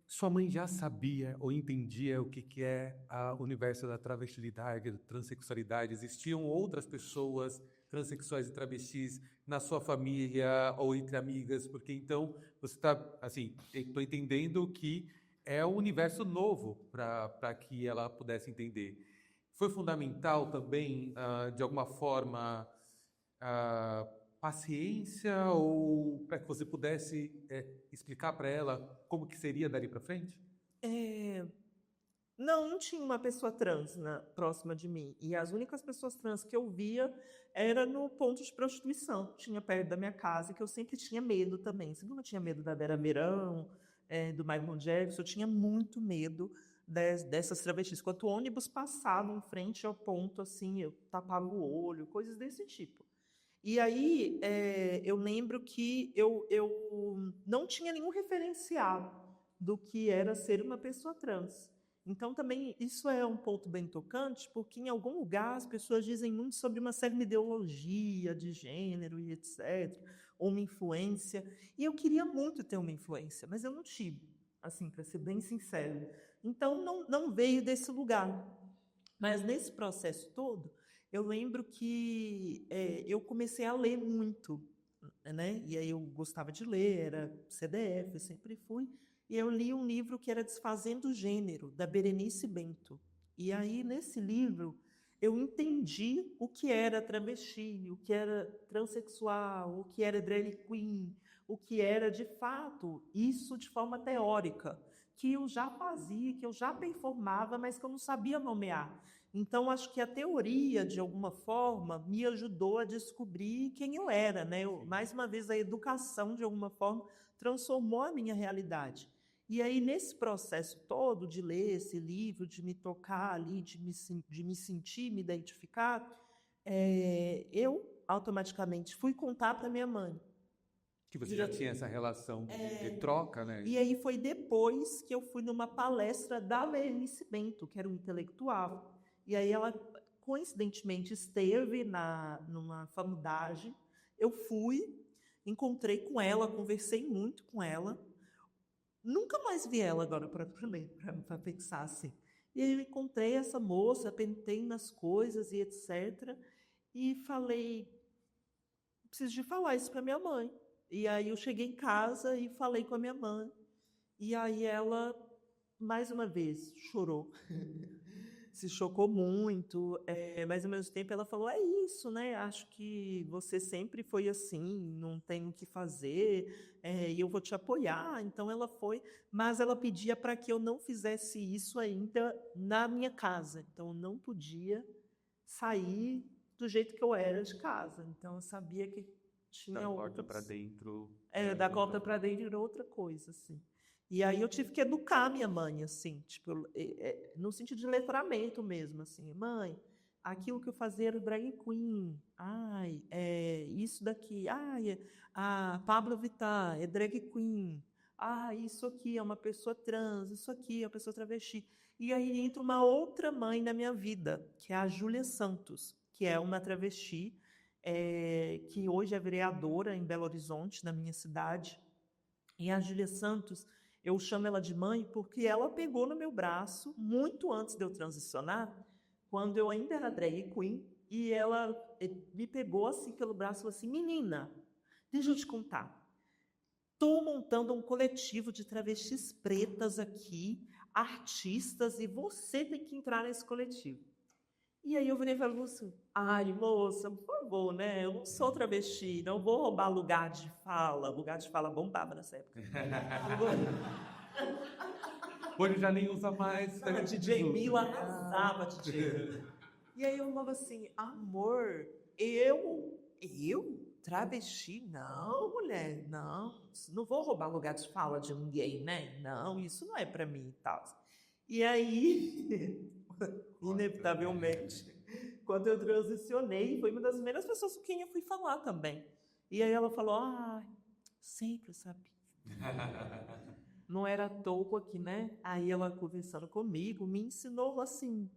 Sua mãe já sabia ou entendia o que é o universo da travestilidade, da transexualidade? Existiam outras pessoas transexuais e travestis na sua família ou entre amigas? Porque então você está, assim, estou entendendo que é um universo novo para que ela pudesse entender. Foi fundamental também, de alguma forma, paciência ou para que você pudesse explicar para ela como que seria dali para frente? Não tinha uma pessoa trans próxima de mim. E as únicas pessoas trans que eu via era no ponto de prostituição, que tinha perto da minha casa, que eu sempre tinha medo também. Sempre eu tinha medo da Vera Verão, do Michael Jackson, eu tinha muito medo dessas travestis. Quando o ônibus passava em frente ao ponto, assim, eu tapava o olho, coisas desse tipo. E aí eu lembro que eu não tinha nenhum referencial do que era ser uma pessoa trans. Então, também, isso é um ponto bem tocante, porque em algum lugar as pessoas dizem muito sobre uma certa ideologia de gênero e etc., ou uma influência. E eu queria muito ter uma influência, mas eu não tive, assim, para ser bem sincero. Então, não veio desse lugar. Mas nesse processo todo, eu lembro que eu comecei a ler muito, né? E aí eu gostava de ler, era CDF, eu sempre fui. E eu li um livro que era Desfazendo o Gênero, da Berenice Bento. E aí, nesse livro, eu entendi o que era travesti, o que era transexual, o que era drag queen, o que era, de fato, isso de forma teórica, que eu já fazia, que eu já performava, mas que eu não sabia nomear. Então, acho que a teoria, de alguma forma, me ajudou a descobrir quem eu era, né? Mais uma vez, a educação, de alguma forma, transformou a minha realidade. E aí, nesse processo todo de ler esse livro, de me tocar ali, de me sentir, me identificar, eu automaticamente fui contar para minha mãe. Que você já tinha essa relação de troca, né? E aí foi depois que eu fui numa palestra da Berenice Bento, que era um intelectual. E aí ela, coincidentemente, esteve numa faculdade. Eu fui, encontrei com ela, conversei muito com ela. Nunca mais vi ela agora para pensar assim. E aí eu encontrei essa moça, pentei nas coisas e etc. E falei, preciso de falar isso para minha mãe. E aí eu cheguei em casa e falei com a minha mãe. E aí ela, mais uma vez, chorou. Se chocou muito, mas ao mesmo tempo ela falou, é isso, né? Acho que você sempre foi assim, não tem o que fazer, e eu vou te apoiar. Então ela foi, mas ela pedia para que eu não fizesse isso ainda na minha casa. Então eu não podia sair do jeito que eu era de casa. Então, eu sabia que tinha Da porta para outros... dentro. Da porta para dentro era outra coisa, assim. E aí eu tive que educar minha mãe, assim, tipo, no sentido de letramento mesmo, assim. Mãe, aquilo que eu fazia era drag queen. Ai, isso daqui. Ai, a Pablo Vittar é drag queen. Ah, isso aqui é uma pessoa trans, isso aqui é uma pessoa travesti. E aí entra uma outra mãe na minha vida, que é a Júlia Santos, que é uma travesti, que hoje é vereadora em Belo Horizonte, na minha cidade. E a Júlia Santos, eu chamo ela de mãe porque ela pegou no meu braço muito antes de eu transicionar, quando eu ainda era drag queen, e ela me pegou assim pelo braço e falou assim: menina, deixa eu te contar. Estou montando um coletivo de travestis pretas aqui, artistas, e você tem que entrar nesse coletivo. E aí eu virei e falei assim: ai, moça, por favor, né? Eu não sou travesti, não vou roubar lugar de fala. Lugar de fala bombava nessa época. Hoje já nem usa mais. A DJ Mila arrasava, DJ. E aí eu falava assim: amor, eu? Travesti? Não, mulher, não vou roubar lugar de fala de ninguém, né? Não, isso não é pra mim e tal. E aí, inevitavelmente, quando eu transicionei, foi uma das primeiras pessoas com quem eu fui falar também. E aí ela falou: sempre sabia. Não era à toa aqui, né? Aí ela conversando comigo, me ensinou, assim,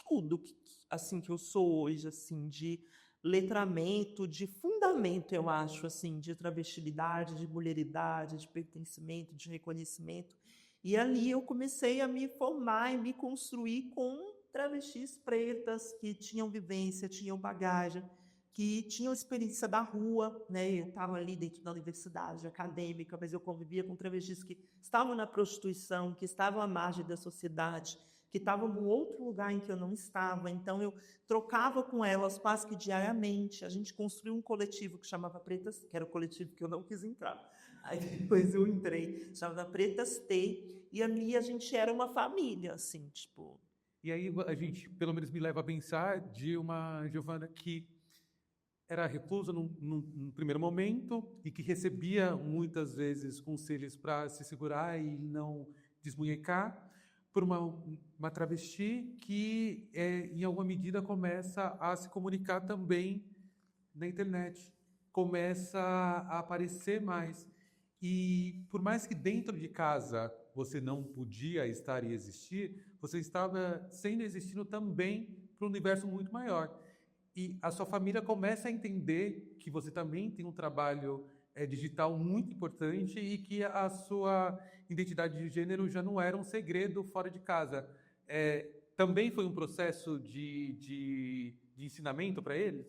tudo assim, que eu sou hoje, assim, de letramento, de fundamento, eu acho, assim, de travestilidade, de mulheridade, de pertencimento, de reconhecimento. E ali eu comecei a me formar e me construir com travestis pretas que tinham vivência, tinham bagagem, que tinham experiência da rua, né? Eu estava ali dentro da universidade acadêmica, mas eu convivia com travestis que estavam na prostituição, que estavam à margem da sociedade, que estavam em outro lugar em que eu não estava. Então, eu trocava com elas quase que diariamente. A gente construiu um coletivo que chamava Pretas, que era o coletivo que eu não quis entrar. Aí depois eu entrei, chamava Pretas T, e a gente era uma família, assim, tipo... E aí a gente, pelo menos, me leva a pensar de uma Giovana que era reclusa num primeiro momento e que recebia muitas vezes conselhos para se segurar e não desmunhecar, por uma travesti que, em alguma medida, começa a se comunicar também na internet, começa a aparecer mais. E por mais que dentro de casa você não podia estar e existir, você estava sendo e existindo também para um universo muito maior. E a sua família começa a entender que você também tem um trabalho digital muito importante e que a sua identidade de gênero já não era um segredo fora de casa. Também foi um processo de ensinamento para eles?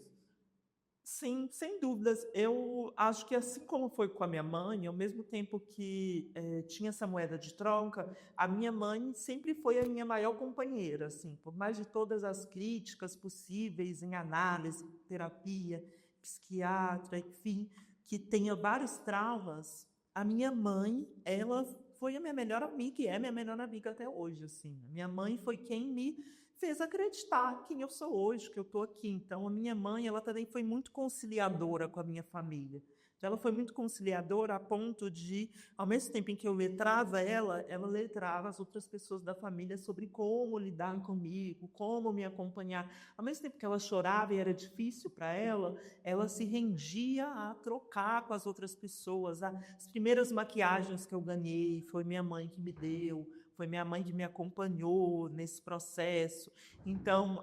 Sim, sem dúvidas. Eu acho que assim como foi com a minha mãe, ao mesmo tempo que tinha essa moeda de troca, a minha mãe sempre foi a minha maior companheira, assim, por mais de todas as críticas possíveis em análise, terapia, psiquiatra, enfim, que tenha vários traumas. A minha mãe, ela foi a minha melhor amiga e é minha melhor amiga até hoje, assim. A minha mãe foi quem me fez acreditar quem eu sou hoje, que eu estou aqui. Então, a minha mãe, ela também foi muito conciliadora com a minha família. Então, ela foi muito conciliadora a ponto de, ao mesmo tempo em que eu letrava ela letrava as outras pessoas da família sobre como lidar comigo, como me acompanhar. Ao mesmo tempo que ela chorava e era difícil para ela se rendia a trocar com as outras pessoas. As primeiras maquiagens que eu ganhei foi minha mãe que me deu, foi minha mãe que me acompanhou nesse processo. Então,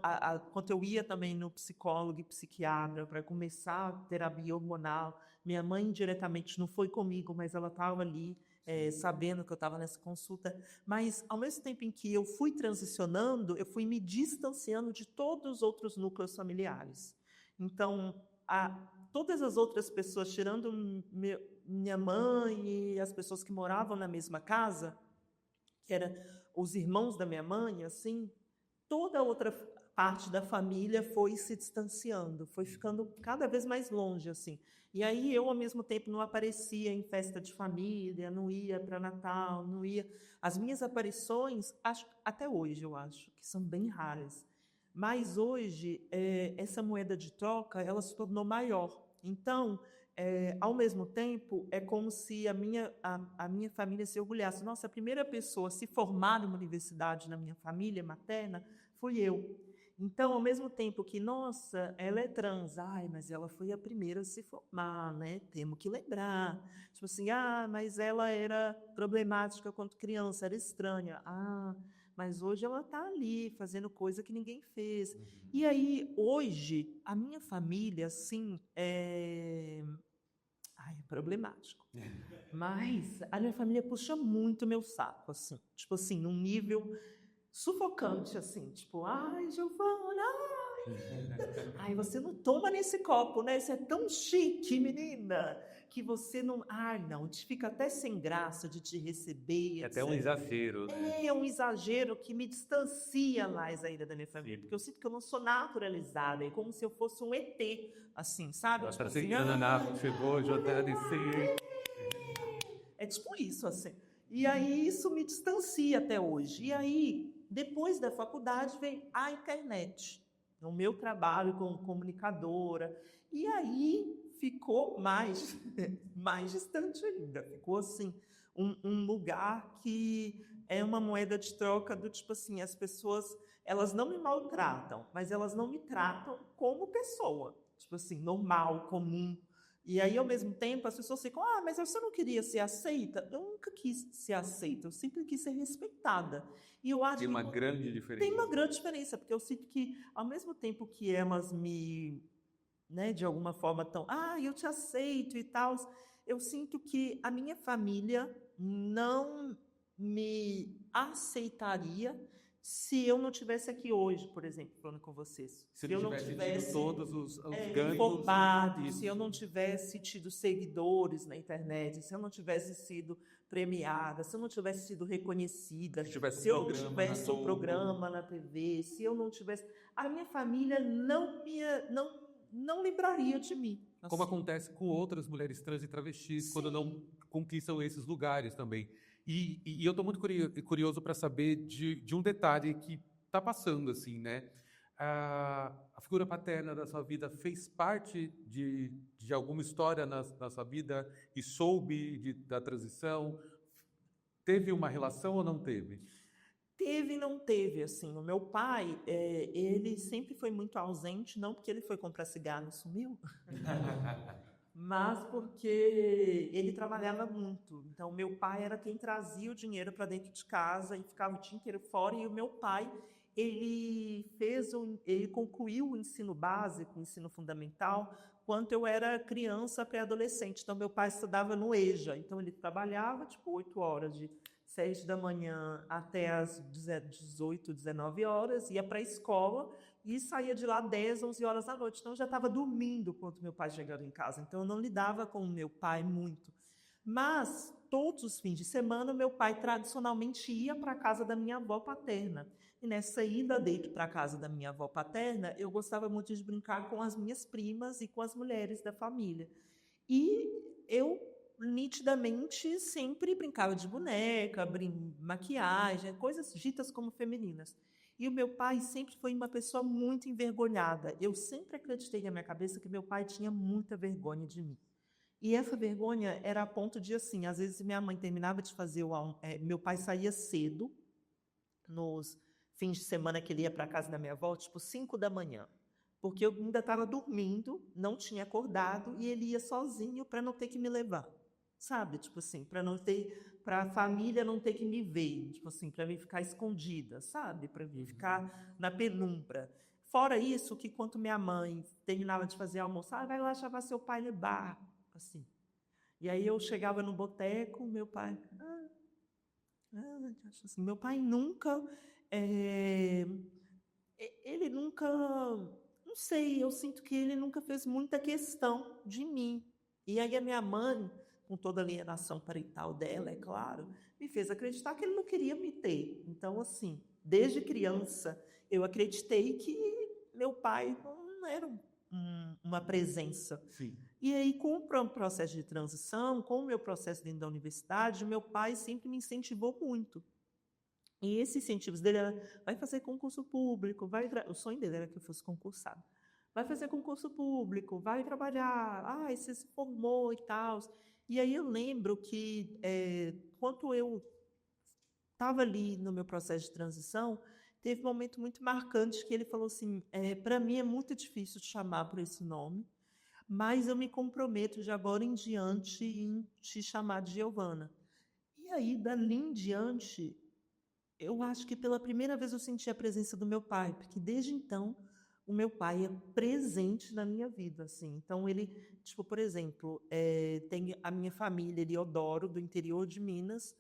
quando eu ia também no psicólogo e psiquiatra para começar a terapia hormonal, minha mãe diretamente não foi comigo, mas ela estava ali, sabendo que eu estava nessa consulta. Mas, ao mesmo tempo em que eu fui transicionando, eu fui me distanciando de todos os outros núcleos familiares. Então, todas as outras pessoas, tirando minha mãe e as pessoas que moravam na mesma casa, que eram os irmãos da minha mãe, assim, toda a outra parte da família foi se distanciando, foi ficando cada vez mais longe, assim. E aí eu, ao mesmo tempo, não aparecia em festa de família, não ia para Natal, não ia... As minhas aparições, até hoje eu acho, que são bem raras. Mas hoje, essa moeda de troca, ela se tornou maior. Então, ao mesmo tempo, é como se a minha família se orgulhasse. Nossa, a primeira pessoa a se formar numa universidade na minha família materna fui eu. Então, ao mesmo tempo que, nossa, ela é trans, ai, mas ela foi a primeira a se formar, né? Temos que lembrar. Tipo assim, mas ela era problemática quando criança, era estranha. Mas hoje ela está ali fazendo coisa que ninguém fez. E aí, hoje, a minha família, assim, Ai, é problemático. Mas a minha família puxa muito meu saco, assim. Tipo assim, num nível sufocante, assim. Tipo, ai, Giovana, ai, você não toma nesse copo, né? Isso é tão chique, menina, que você não... Ai, não, a gente fica até sem graça de te receber, É até um etc. exagero, né? É um exagero que me distancia mais ainda da minha família, porque eu sinto que eu não sou naturalizada, é como se eu fosse um ET, assim, sabe? Ela Tipo tá assim, assim, Ananá chegou, Jordana, sim. é tipo isso, assim. E aí isso me distancia até hoje. E aí, depois da faculdade, veio a internet, o meu trabalho como comunicadora. E aí ficou mais, mais distante ainda. Ficou assim, um lugar que é uma moeda de troca do tipo assim, as pessoas, elas não me maltratam, mas elas não me tratam como pessoa. Tipo assim, normal, comum. E aí, ao mesmo tempo, as pessoas ficam, mas você não queria ser aceita? Eu nunca quis ser aceita, eu sempre quis ser respeitada. E eu acho Tem uma que grande tem diferença. uma grande diferença, porque eu sinto que, ao mesmo tempo que elas me, né, de alguma forma estão, eu te aceito e tal, eu sinto que a minha família não me aceitaria se eu não tivesse aqui hoje, por exemplo, falando com vocês. Se eu não tivesse tido todos os ganhos. Informado, se eu não tivesse tido seguidores na internet, se eu não tivesse sido premiada, se eu não tivesse sido reconhecida, se eu não tivesse um programa na TV, se eu não tivesse... A minha família não lembraria de mim. Como assim. acontece com outras mulheres trans e travestis, quando não conquistam esses lugares também. E eu estou muito curioso para saber de um detalhe que está passando, assim, né? A figura paterna da sua vida fez parte de alguma história na sua vida e soube da transição? Teve uma relação ou não teve? Teve e não teve, assim. O meu pai, ele sempre foi muito ausente, não porque ele foi comprar cigarro e sumiu, mas porque ele trabalhava muito. Então, meu pai era quem trazia o dinheiro para dentro de casa e ficava o dia inteiro fora. E o meu pai, ele concluiu o ensino básico, o ensino fundamental, quando eu era criança, pré-adolescente. Então, meu pai estudava no EJA. Então, ele trabalhava, tipo, 8 horas, de 6 da manhã até as 18, 19 horas, ia para a escola e saía de lá 10, 11 horas da noite. Então, eu já estava dormindo quando meu pai chegava em casa. Então, eu não lidava com o meu pai muito. Mas, todos os fins de semana, meu pai tradicionalmente ia para a casa da minha avó paterna. E nessa ida dele para a casa da minha avó paterna, eu gostava muito de brincar com as minhas primas e com as mulheres da família. E eu nitidamente sempre brincava de boneca, maquiagem, coisas ditas como femininas. E o meu pai sempre foi uma pessoa muito envergonhada. Eu sempre acreditei na minha cabeça que meu pai tinha muita vergonha de mim. E essa vergonha era a ponto de, assim, às vezes minha mãe terminava de fazer meu pai saía cedo, nos fins de semana que ele ia para a casa da minha avó, tipo 5 da manhã. Porque eu ainda estava dormindo, não tinha acordado, e ele ia sozinho para não ter que me levar. Sabe? Tipo assim, para a família não ter que me ver, tipo assim, para mim ficar escondida, sabe? Para mim ficar na penumbra. Fora isso, que quando minha mãe terminava de fazer almoço, vai lá chamar seu pai no bar, assim. E aí eu chegava no boteco, meu pai, assim, meu pai nunca, ele nunca, não sei, eu sinto que ele nunca fez muita questão de mim. E aí a minha mãe, com toda a alienação parental dela, é claro, me fez acreditar que ele não queria me ter. Então, assim, desde criança, eu acreditei que meu pai não era uma presença. Sim. E aí, com o processo de transição, com o meu processo dentro da universidade, meu pai sempre me incentivou muito. E esses incentivos dele era, vai fazer concurso público, o sonho dele era que eu fosse concursado. Vai fazer concurso público, vai trabalhar, você se formou e tal. E aí eu lembro que, quando eu estava ali no meu processo de transição, teve um momento muito marcante que ele falou assim, para mim é muito difícil te chamar por esse nome, mas eu me comprometo de agora em diante em te chamar de Giovana. E aí, dali em diante, eu acho que pela primeira vez eu senti a presença do meu pai, porque desde então o meu pai é presente na minha vida, assim. Então ele, tipo, por exemplo, tem a minha família, Eliodoro, do interior de Minas.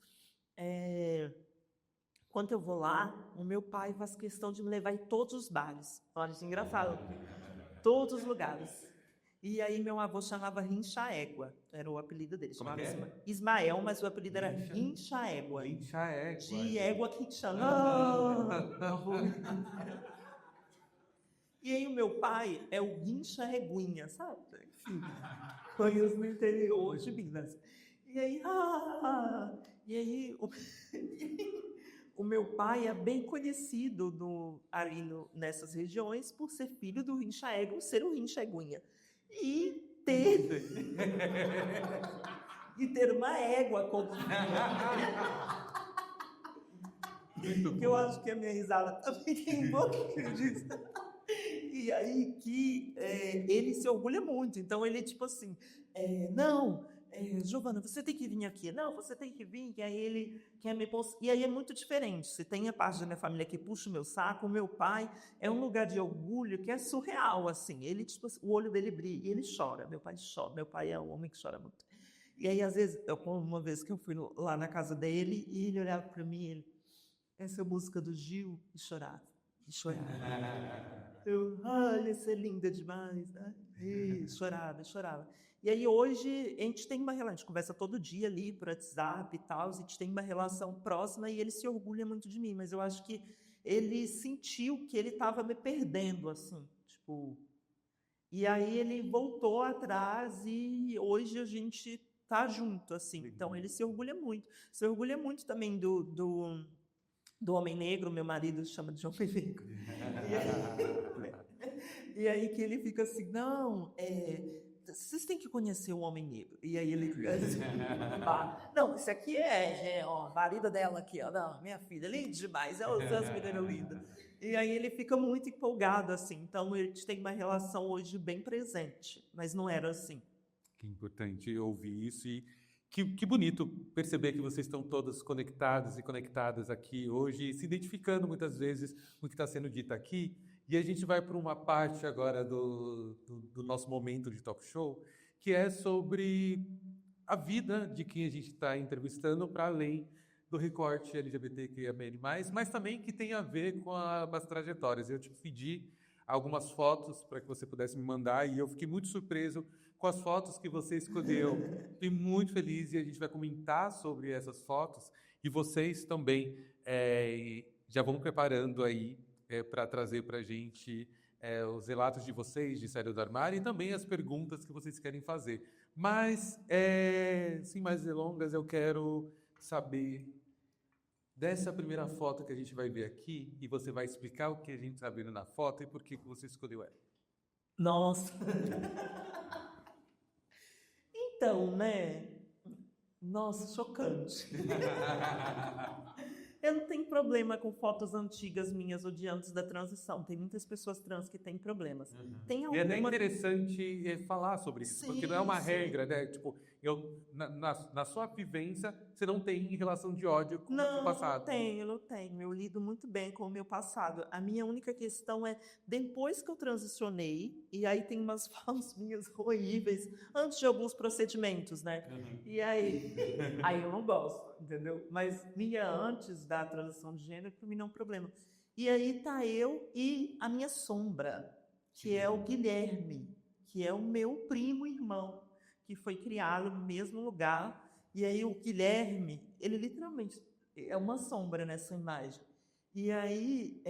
Quando eu vou lá, o meu pai faz questão de me levar em todos os bares. Olha, isso é engraçado. Todos os lugares. E aí meu avô chamava Rincha Égua, era o apelido dele. Como Chamava é que é? Ismael, mas o apelido era Rincha? Rincha Égua. Rincha Égua. De égua que chama. E aí o meu pai é o Rincha Éguinha, sabe? Conheço no interior de Minas. E aí, o meu pai é bem conhecido ali nessas regiões por ser filho do Rincha Égua, ser o Rincha Éguinha. E ter uma égua como que eu acho que a minha risada também tem um pouquinho disso. E aí que ele se orgulha muito. Então ele tipo assim, Giovana, você tem que vir aqui. Não, você tem que vir. E aí ele quer me pôr. E aí é muito diferente. Se tem a parte da minha família que puxa o meu saco, o meu pai é um lugar de orgulho que é surreal, assim. Ele, tipo, o olho dele brilha e ele chora. Meu pai chora. Meu pai é um homem que chora muito. E aí, às vezes, uma vez que eu fui lá na casa dele e ele olhava para mim e ele, essa é a música do Gil, e chorava. E chorava. Olha, isso é linda demais. Né? E chorava. E aí hoje a gente tem uma relação, a gente conversa todo dia ali por WhatsApp e tal, a gente tem uma relação próxima e ele se orgulha muito de mim, mas eu acho que ele sentiu que ele estava me perdendo, assim, tipo... E aí ele voltou atrás e hoje a gente tá junto, assim. Então ele se orgulha muito. Se orgulha muito também do homem negro, meu marido chama de homem negro. E aí que ele fica assim, não, vocês têm que conhecer o homem negro. E aí ele fica assim, não, esse aqui ó, a marida dela aqui, ó, não, minha filha, linda demais, as meninas lindas. E aí ele fica muito empolgado, assim. Então, a gente tem uma relação hoje bem presente, mas não era assim. Que importante ouvir isso e que bonito perceber que vocês estão todas conectadas e conectadas aqui hoje, se identificando muitas vezes com o que está sendo dito aqui. E a gente vai para uma parte agora do nosso momento de talk show, que é sobre a vida de quem a gente está entrevistando para além do recorte LGBTQIA+, mas também que tem a ver com as trajetórias. Eu te pedi algumas fotos para que você pudesse me mandar e eu fiquei muito surpreso com as fotos que você escolheu. Fiquei muito feliz e a gente vai comentar sobre essas fotos e vocês também já vão preparando aí para trazer para a gente os relatos de vocês de Saída do Armário e também as perguntas que vocês querem fazer. Mas, sem mais delongas, eu quero saber dessa primeira foto que a gente vai ver aqui e você vai explicar o que a gente está vendo na foto e por que você escolheu ela. Nossa! Então, né? Nossa, chocante. Eu não tenho problema com fotos antigas minhas ou de antes da transição. Tem muitas pessoas trans que têm problemas. Tem E é até interessante falar sobre isso, porque não é uma regra, né? Tipo, na sua vivência, você não tem relação de ódio com o seu passado. Não tenho. Eu lido muito bem com o meu passado. A minha única questão é, depois que eu transicionei, e aí tem umas fotos minhas horríveis, antes de alguns procedimentos, né? E aí eu não gosto, entendeu? Mas minha antes da transição de gênero, para mim não é um problema. E aí tá eu e a minha sombra, que é o Guilherme, que é o meu primo irmão, que foi criado no mesmo lugar. E aí o Guilherme, ele literalmente é uma sombra nessa imagem. E aí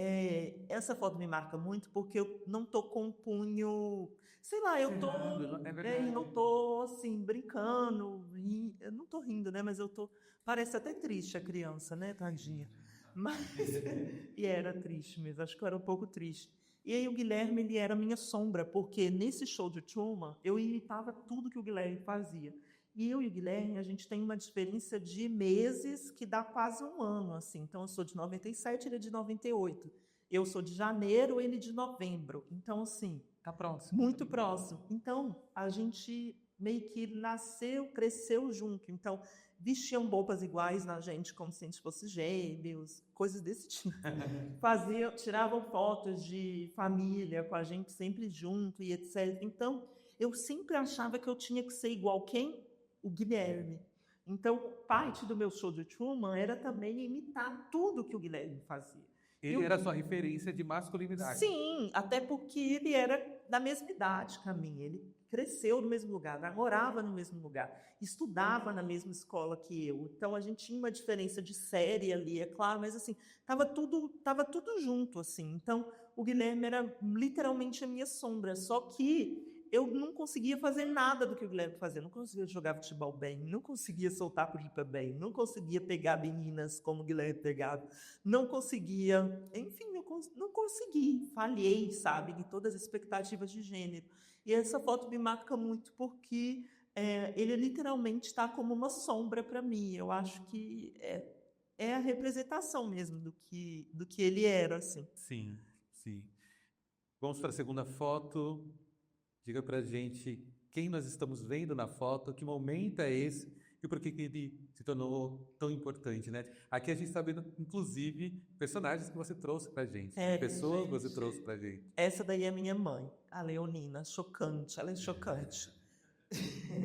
essa foto me marca muito porque eu não tô com um punho, sei lá, eu não tô assim brincando, eu não tô rindo, né? Mas eu tô, parece até triste a criança, né, tadinha. Mas, e era triste mesmo, acho que eu era um pouco triste. E aí o Guilherme, ele era minha sombra, porque nesse show de Truman, eu imitava tudo que o Guilherme fazia. E eu e o Guilherme, a gente tem uma diferença de meses que dá quase um ano, assim. Então, eu sou de 97, ele é de 98. Eu sou de janeiro, ele de novembro. Então, assim, Tá próximo. muito próximo. Então, a gente meio que nasceu, cresceu junto. Então, vestiam roupas iguais na gente, como se a gente fosse gêmeos, coisas desse tipo. Tiravam fotos de família com a gente sempre junto e etc. Então, eu sempre achava que eu tinha que ser igual quem? O Guilherme. Então, parte do meu show de Truman era também imitar tudo que o Guilherme fazia. Ele era sua referência de masculinidade. Sim, até porque ele era da mesma idade que a minha. Ele cresceu no mesmo lugar, namorava no mesmo lugar, estudava na mesma escola que eu. Então a gente tinha uma diferença de série ali, é claro, mas assim, tava tudo junto assim. Então o Guilherme era literalmente a minha sombra, só que eu não conseguia fazer nada do que o Guilherme fazia. Não conseguia jogar futebol bem, não conseguia soltar pipa bem, não conseguia pegar meninas como o Guilherme pegava, não conseguia, enfim, não consegui, falhei, sabe, em todas as expectativas de gênero. E essa foto me marca muito porque ele literalmente está como uma sombra para mim. Eu acho que é a representação mesmo do que ele era, assim. Sim, sim. Vamos para a segunda foto. Diga pra gente quem nós estamos vendo na foto, que momento é esse e por que ele se tornou tão importante, né? Aqui a gente está vendo, inclusive, personagens que você trouxe pra gente, pessoas que você trouxe pra gente. Essa daí é minha mãe, a Leonina, chocante, ela é chocante.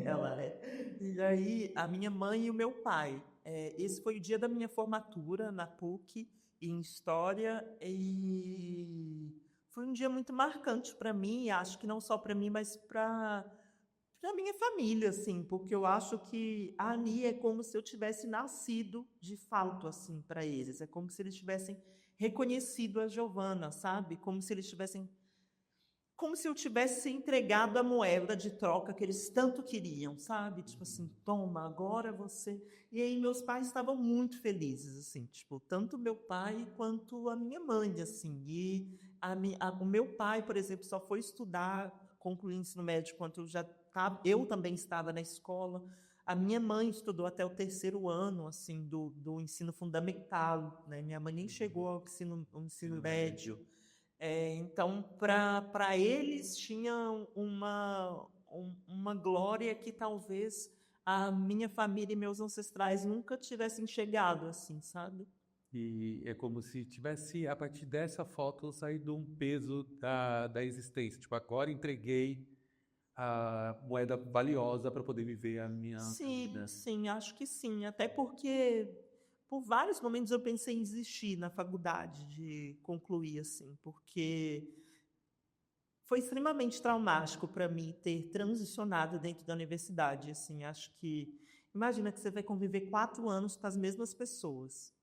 Ela é. E aí, a minha mãe e o meu pai. Esse foi o dia da minha formatura na PUC, em História, e foi um dia muito marcante para mim, acho que não só para mim, mas para minha família, assim, porque eu acho que ali é como se eu tivesse nascido de fato, assim, para eles. É como se eles tivessem reconhecido a Giovana, sabe? Como se eu tivesse entregado a moeda de troca que eles tanto queriam, sabe? Tipo assim, toma, agora você. E aí meus pais estavam muito felizes, assim, tipo, tanto meu pai quanto a minha mãe, assim. E o meu pai, por exemplo, só foi estudar, concluir o ensino médio quando eu também estava na escola. A minha mãe estudou até o terceiro ano, assim, do ensino fundamental, né? Minha mãe nem chegou ao ensino médio. Então, para eles, tinha uma glória que talvez a minha família e meus ancestrais nunca tivessem chegado, assim, sabe? E é como se tivesse, a partir dessa foto, saído um peso da existência. Tipo, agora entreguei a moeda valiosa para poder viver a minha Sim, vida. sim, acho que sim. Até porque, por vários momentos, eu pensei em desistir na faculdade, de concluir, assim, porque foi extremamente traumático para mim ter transicionado dentro da universidade, assim, acho que imagina que você vai conviver 4 anos com as mesmas pessoas,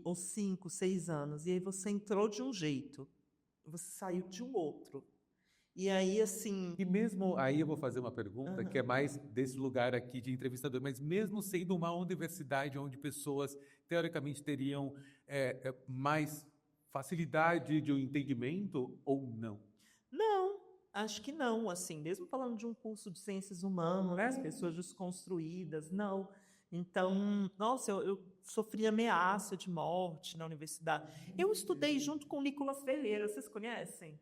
ou 5, 6 anos, e aí você entrou de um jeito, você saiu de um outro, e aí assim, E mesmo aí eu vou fazer uma pergunta que é aham. mais desse lugar aqui de entrevistador, mas mesmo sendo uma universidade onde pessoas teoricamente teriam mais facilidade de um entendimento ou não? Não, acho que não, assim, mesmo falando de um curso de ciências humanas, né, as pessoas desconstruídas, não. Então, nossa, eu sofri ameaça de morte na universidade. Eu estudei junto com o Nicolas Ferreira, vocês conhecem?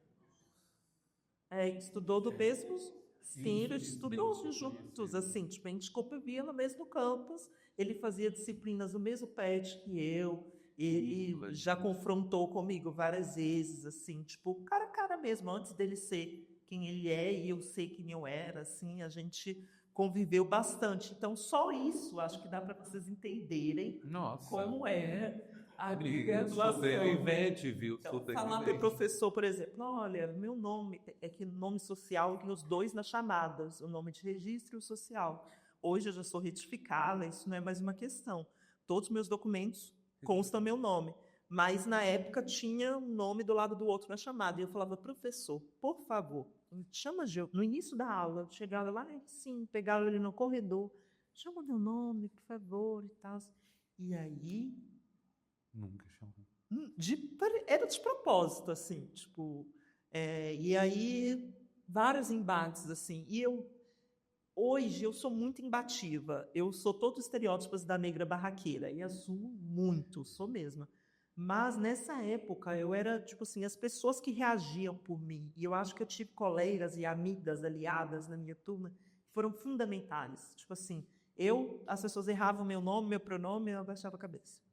Estudou do mesmo. Sim, a gente estudou juntos, assim, tipo, a gente convivia no mesmo campus, ele fazia disciplinas no mesmo PET que eu, e já confrontou comigo várias vezes, assim, tipo, cara a cara mesmo, antes dele ser quem ele é e eu ser quem eu era, assim, a gente conviveu bastante. Então, só isso acho que dá para vocês entenderem Nossa, como é a sou graduação. Ivete, viu? Então, Sou falar para o Ivete. professor, por exemplo, olha, meu nome é que nome social tem os dois nas chamadas, o nome de registro e o social. Hoje eu já sou retificada, isso não é mais uma questão. Todos os meus documentos constam meu nome, mas na época tinha um nome do lado do outro na chamada, e eu falava, professor, por favor, me chama no início da aula, eu chegava lá, sim, pegava ele no corredor, chama meu nome, por favor, e tal. E aí Nunca chamou. Era de propósito, assim, tipo, e aí vários embates, assim, hoje eu sou muito imbativa, eu sou todo estereótipos da negra barraqueira, e assumo muito, sou mesma, mas nessa época eu era, tipo assim, as pessoas que reagiam por mim, e eu acho que eu tive colegas e amigas, aliadas na minha turma, que foram fundamentais, tipo assim, as pessoas erravam meu nome, meu pronome, eu abaixava a cabeça.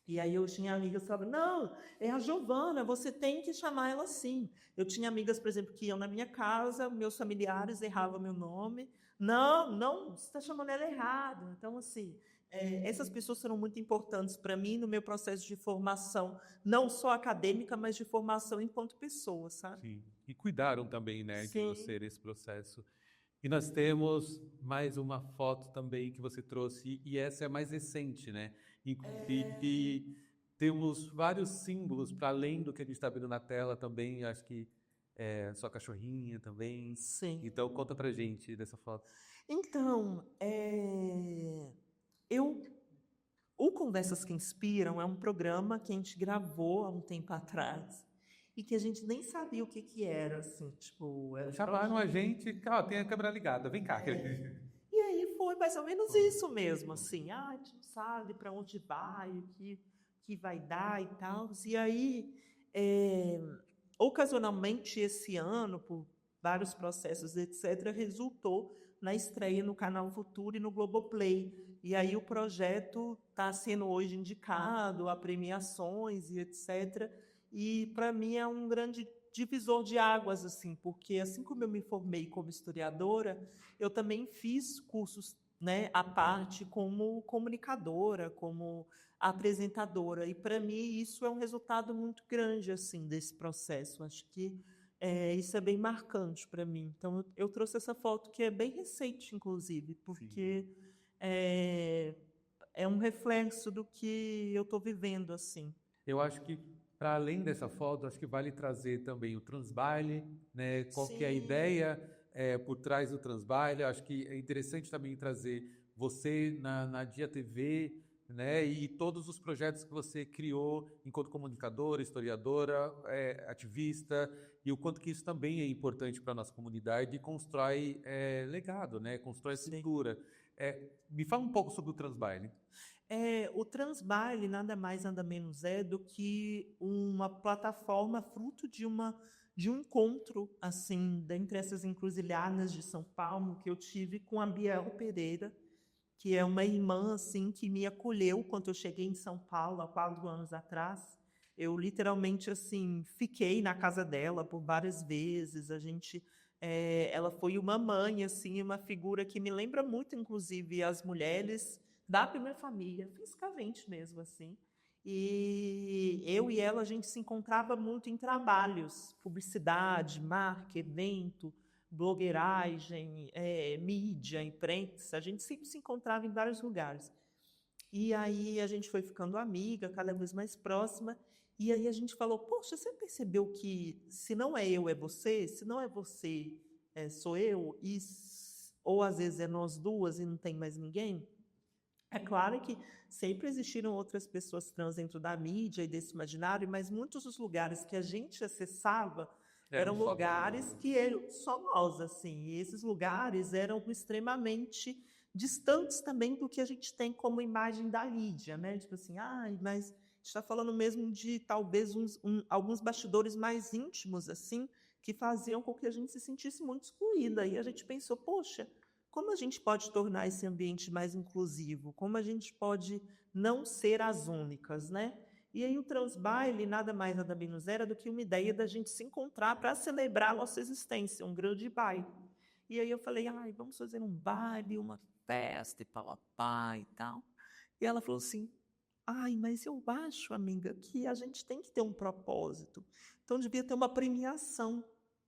E aí eu tinha amigas que falavam, não, é a Giovana, você tem que chamar ela assim. Eu tinha amigas, por exemplo, que iam na minha casa, meus familiares erravam meu nome. Não, você está chamando ela errado. Então, assim, essas pessoas foram muito importantes para mim no meu processo de formação, não só acadêmica, mas de formação enquanto pessoa, sabe? Sim. E cuidaram também, né, de Sim. você nesse processo. E nós temos mais uma foto também que você trouxe, e essa é mais recente, né? Inclusive, temos vários símbolos para além do que a gente está vendo na tela também, acho que sua cachorrinha também. Sim. Então, conta pra gente dessa foto. Então, o Conversas que Inspiram é um programa que a gente gravou há um tempo atrás e que a gente nem sabia o que que era, assim, tipo... Chamaram a gente, tem a câmera ligada, vem cá. E aí foi mais ou menos isso mesmo, assim, a gente não sabe para onde vai, o que vai dar e tal. E aí, ocasionalmente, esse ano, por vários processos, etc., resultou na estreia no Canal Futuro e no Globoplay. E aí o projeto está sendo hoje indicado a premiações e etc., e para mim é um grande divisor de águas, assim, porque assim como eu me formei como historiadora, eu também fiz cursos, né, à parte como comunicadora, como apresentadora, e para mim isso é um resultado muito grande, assim, desse processo. Acho que isso é bem marcante para mim. Então eu trouxe essa foto que é bem recente, inclusive, porque é um reflexo do que eu estou vivendo, assim. Eu acho que, para além dessa foto, acho que vale trazer também o Transbaile, né? Qual que é a Sim. ideia por trás do Transbaile? Acho que é interessante também trazer você na Dia TV, né? E todos os projetos que você criou enquanto comunicadora, historiadora, ativista, e o quanto que isso também é importante para a nossa comunidade e constrói legado, né? Constrói cultura. Me fala um pouco sobre o Transbaile. O Transbaile nada mais nada menos é do que uma plataforma fruto de um encontro, assim, dentre essas encruzilhadas de São Paulo que eu tive com a Biel Pereira, que é uma irmã, assim, que me acolheu quando eu cheguei em São Paulo há 4 anos atrás. Eu literalmente, assim, fiquei na casa dela por várias vezes. Ela foi uma mãe, assim, uma figura que me lembra muito, inclusive, as mulheres da primeira família, fisicamente mesmo, assim. E eu e ela, a gente se encontrava muito em trabalhos, publicidade, marca, evento, blogueiragem, mídia, imprensa. A gente sempre se encontrava em vários lugares. E aí a gente foi ficando amiga, cada vez mais próxima. E aí a gente falou, poxa, você percebeu que se não é eu, é você? Se não é você, sou eu? Ou às vezes é nós duas e não tem mais ninguém? É claro que sempre existiram outras pessoas trans dentro da mídia e desse imaginário, mas muitos dos lugares que a gente acessava eram Só lugares que eram só nós, assim, e esses lugares eram extremamente distantes também do que a gente tem como imagem da mídia, né? Tipo assim, mas a gente está falando mesmo de talvez alguns bastidores mais íntimos, assim, que faziam com que a gente se sentisse muito excluída. E a gente pensou, poxa, como a gente pode tornar esse ambiente mais inclusivo? Como a gente pode não ser as únicas, né? E aí o Transbaile nada mais nada menos era do que uma ideia da gente se encontrar para celebrar a nossa existência, um grande baile. E aí eu falei, vamos fazer um baile, uma festa e papapá e tal. E ela falou assim, mas eu acho, amiga, que a gente tem que ter um propósito. Então devia ter uma premiação,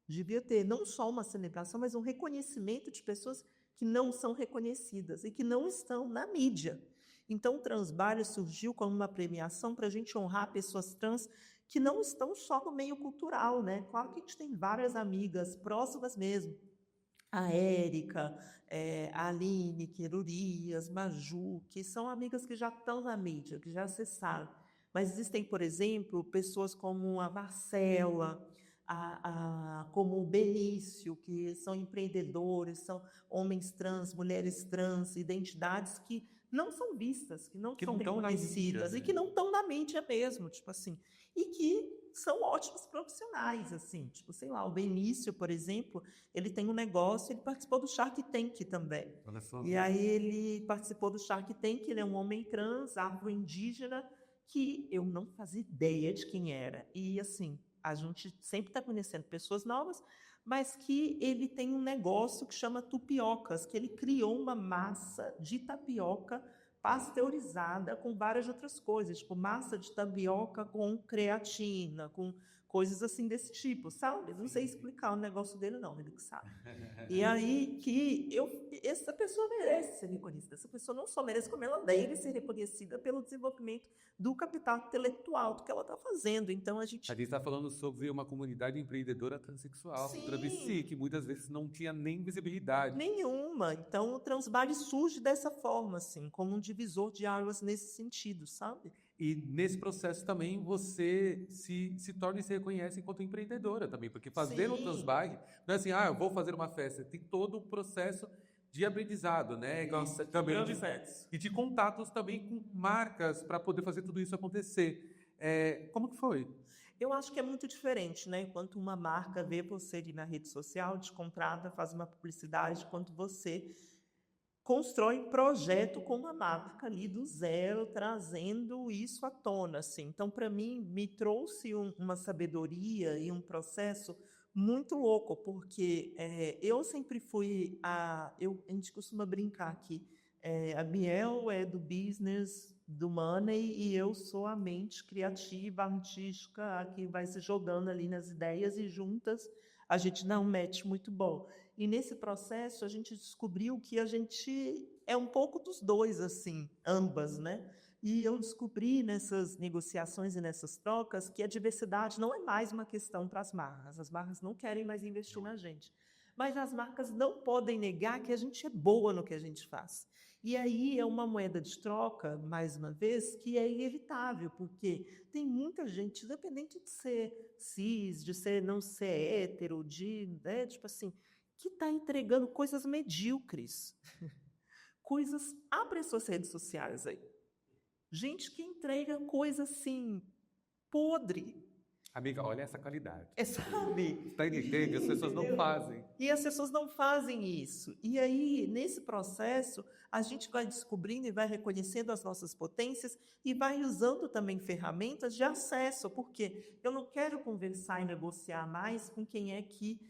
devia ter não só uma celebração, mas um reconhecimento de pessoas que não são reconhecidas e que não estão na mídia. Então, o Transbaile surgiu como uma premiação para a gente honrar pessoas trans que não estão só no meio cultural, né? Claro que a gente tem várias amigas próximas mesmo. A Érica, a Aline, Querurias, Maju, que são amigas que já estão na mídia, que já acessaram. Mas existem, por exemplo, pessoas como a Marcela, como o Benício, que são empreendedores, são homens trans, mulheres trans, identidades que não são vistas, que não Que são não estão na mídia, reconhecidas né? e que não estão na mídia mesmo, tipo assim, e que são ótimos profissionais, assim, tipo, sei lá, o Benício, por exemplo, ele tem um negócio, ele participou do Shark Tank também. Olha só. E aí ele participou do Shark Tank, ele é um homem trans, afro-indígena, que eu não fazia ideia de quem era. E assim, a gente sempre está conhecendo pessoas novas, mas que ele tem um negócio que chama Tupiocas, que ele criou uma massa de tapioca pasteurizada com várias outras coisas, tipo massa de tapioca com creatina, com coisas assim desse tipo, sabe? Não sei explicar o negócio dele não, ele que sabe. E aí essa pessoa merece ser reconhecida, essa pessoa não só merece, como ela deve ser reconhecida pelo desenvolvimento do capital intelectual do que ela está fazendo. Então a gente... A gente está falando sobre uma comunidade empreendedora transexual, Sim. travesti, que muitas vezes não tinha nem visibilidade. Nenhuma. Então o Transbare surge dessa forma, assim, como um divisor de águas nesse sentido, sabe? E nesse processo também você se torna e se reconhece enquanto empreendedora também, porque fazendo o Sim. Transbag não é assim, eu vou fazer uma festa, tem todo um processo de aprendizado, né? Também e de contatos também com marcas para poder fazer tudo isso acontecer. Como que foi? Eu acho que é muito diferente, né? Enquanto uma marca vê você ali na rede social, te contrata, faz uma publicidade, quanto você constrói um projeto com uma marca ali do zero, trazendo isso à tona, assim. Então, para mim, me trouxe uma sabedoria e um processo muito louco, porque eu sempre fui a gente costuma brincar aqui, a Biel é do business, do money, e eu sou a mente criativa, artística, a que vai se jogando ali nas ideias e juntas a gente dá um match muito bom. E nesse processo a gente descobriu que a gente é um pouco dos dois, assim, ambas, né? E eu descobri nessas negociações e nessas trocas que a diversidade não é mais uma questão para as marcas não querem mais investir na gente. Mas as marcas não podem negar que a gente é boa no que a gente faz. E aí é uma moeda de troca, mais uma vez, que é inevitável, porque tem muita gente, independente de ser cis, de ser não ser hétero, tipo assim, que está entregando coisas medíocres. Coisas... Abre as suas redes sociais aí. Gente que entrega coisa assim, podre. Amiga, olha essa qualidade. Sabe? Está entendendo? As pessoas não fazem. E as pessoas não fazem isso. E aí, nesse processo, a gente vai descobrindo e vai reconhecendo as nossas potências e vai usando também ferramentas de acesso, porque eu não quero conversar e negociar mais com quem é que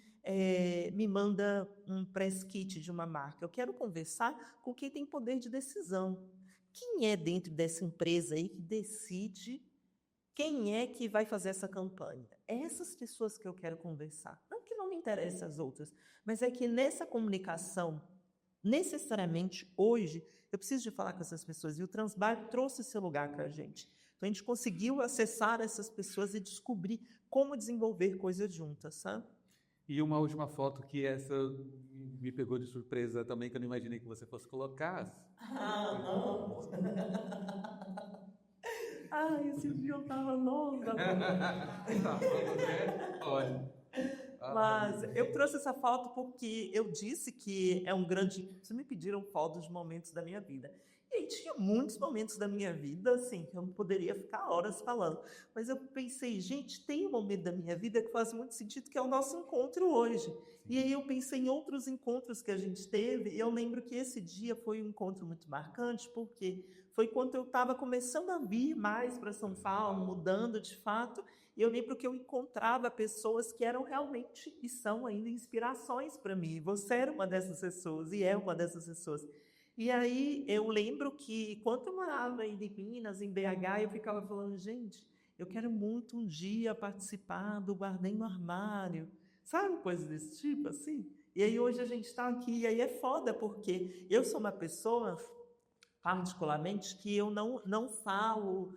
me manda um press kit de uma marca. Eu quero conversar com quem tem poder de decisão. Quem é dentro dessa empresa aí que decide quem é que vai fazer essa campanha? Essas pessoas que eu quero conversar. Não que não me interessem as outras, mas é que nessa comunicação, necessariamente hoje, eu preciso de falar com essas pessoas. E o Transbar trouxe esse lugar para a gente. Então a gente conseguiu acessar essas pessoas e descobrir como desenvolver coisas juntas, sabe? E uma última foto que essa me pegou de surpresa também, que eu não imaginei que você fosse colocar. Amo! Esse dia eu tava nova. Olha. Mas eu trouxe essa foto porque eu disse que é um grande... Vocês me pediram fotos de momentos da minha vida. E aí tinha muitos momentos da minha vida, assim, que eu não poderia ficar horas falando. Mas eu pensei, gente, tem um momento da minha vida que faz muito sentido, que é o nosso encontro hoje. E aí eu pensei em outros encontros que a gente teve, e eu lembro que esse dia foi um encontro muito marcante, porque foi quando eu estava começando a vir mais para São Paulo, mudando de fato, e eu lembro que eu encontrava pessoas que eram realmente, e são ainda, inspirações para mim. Você era uma dessas pessoas, e é uma dessas pessoas. E aí eu lembro que, quando eu morava em Minas, em BH, eu ficava falando, gente, eu quero muito um dia participar do Guardei no Armário. Sabe, coisa desse tipo, assim? E aí hoje a gente está aqui, e aí é foda, porque eu sou uma pessoa, particularmente, que eu não falo,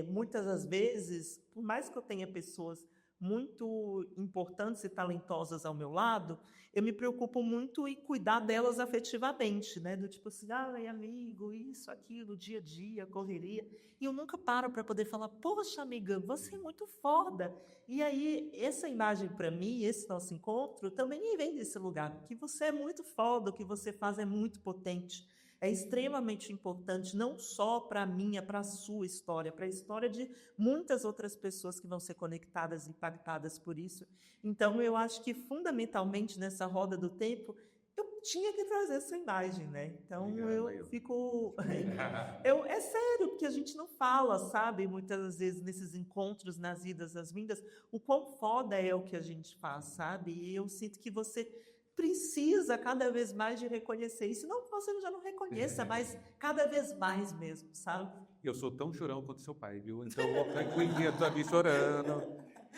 muitas das vezes, por mais que eu tenha pessoas muito importantes e talentosas ao meu lado, eu me preocupo muito em cuidar delas afetivamente, né? Do tipo assim, ai, amigo, isso, aquilo, dia a dia, correria. E eu nunca paro para poder falar, poxa, amiga, você é muito foda. E aí, essa imagem para mim, esse nosso encontro, também vem desse lugar, que você é muito foda, o que você faz é muito potente. É extremamente importante, não só para a minha, para a sua história, para a história de muitas outras pessoas que vão ser conectadas e impactadas por isso. Então, eu acho que, fundamentalmente, nessa roda do tempo, eu tinha que trazer essa imagem, né? Então, eu fico... é sério, porque a gente não fala, sabe? Muitas vezes, nesses encontros, nas idas, nas vindas, o quão foda é o que a gente faz, sabe? E eu sinto que você precisa cada vez mais de reconhecer isso. Não que você já não reconheça, mas cada vez mais mesmo, sabe? Eu sou tão chorão quanto seu pai, viu? Então, eu tô aqui chorando.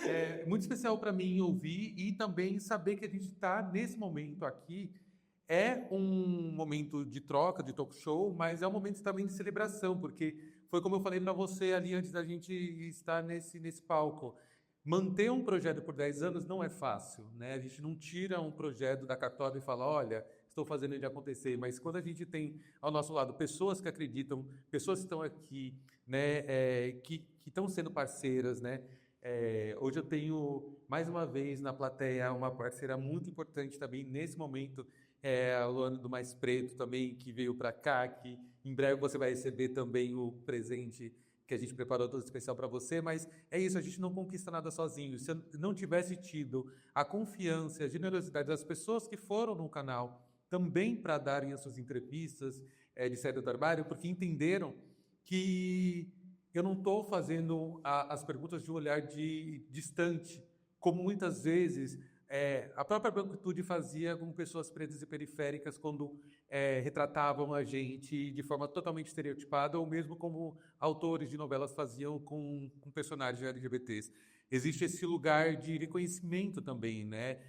É muito especial para mim ouvir e também saber que a gente está nesse momento aqui. É um momento de troca, de talk show, mas é um momento também de celebração, porque foi como eu falei para você ali antes da gente estar nesse palco. Manter um projeto por 10 anos não é fácil, né? A gente não tira um projeto da cartola e fala, olha, estou fazendo ele acontecer, mas quando a gente tem ao nosso lado pessoas que acreditam, pessoas que estão aqui, né, que estão sendo parceiras, né? Hoje eu tenho, mais uma vez, na plateia, uma parceira muito importante também nesse momento, a Luana do Mais Preto também, que veio para cá, que em breve você vai receber também o presente que a gente preparou todo especial para você, mas é isso, a gente não conquista nada sozinho. Se eu não tivesse tido a confiança e a generosidade das pessoas que foram no canal também para darem as suas entrevistas de saída do armário, porque entenderam que eu não estou fazendo as perguntas de um olhar distante, como muitas vezes a própria branquitude fazia com pessoas pretas e periféricas quando retratavam a gente de forma totalmente estereotipada, ou mesmo como autores de novelas faziam com personagens LGBTs. Existe esse lugar de reconhecimento também, né?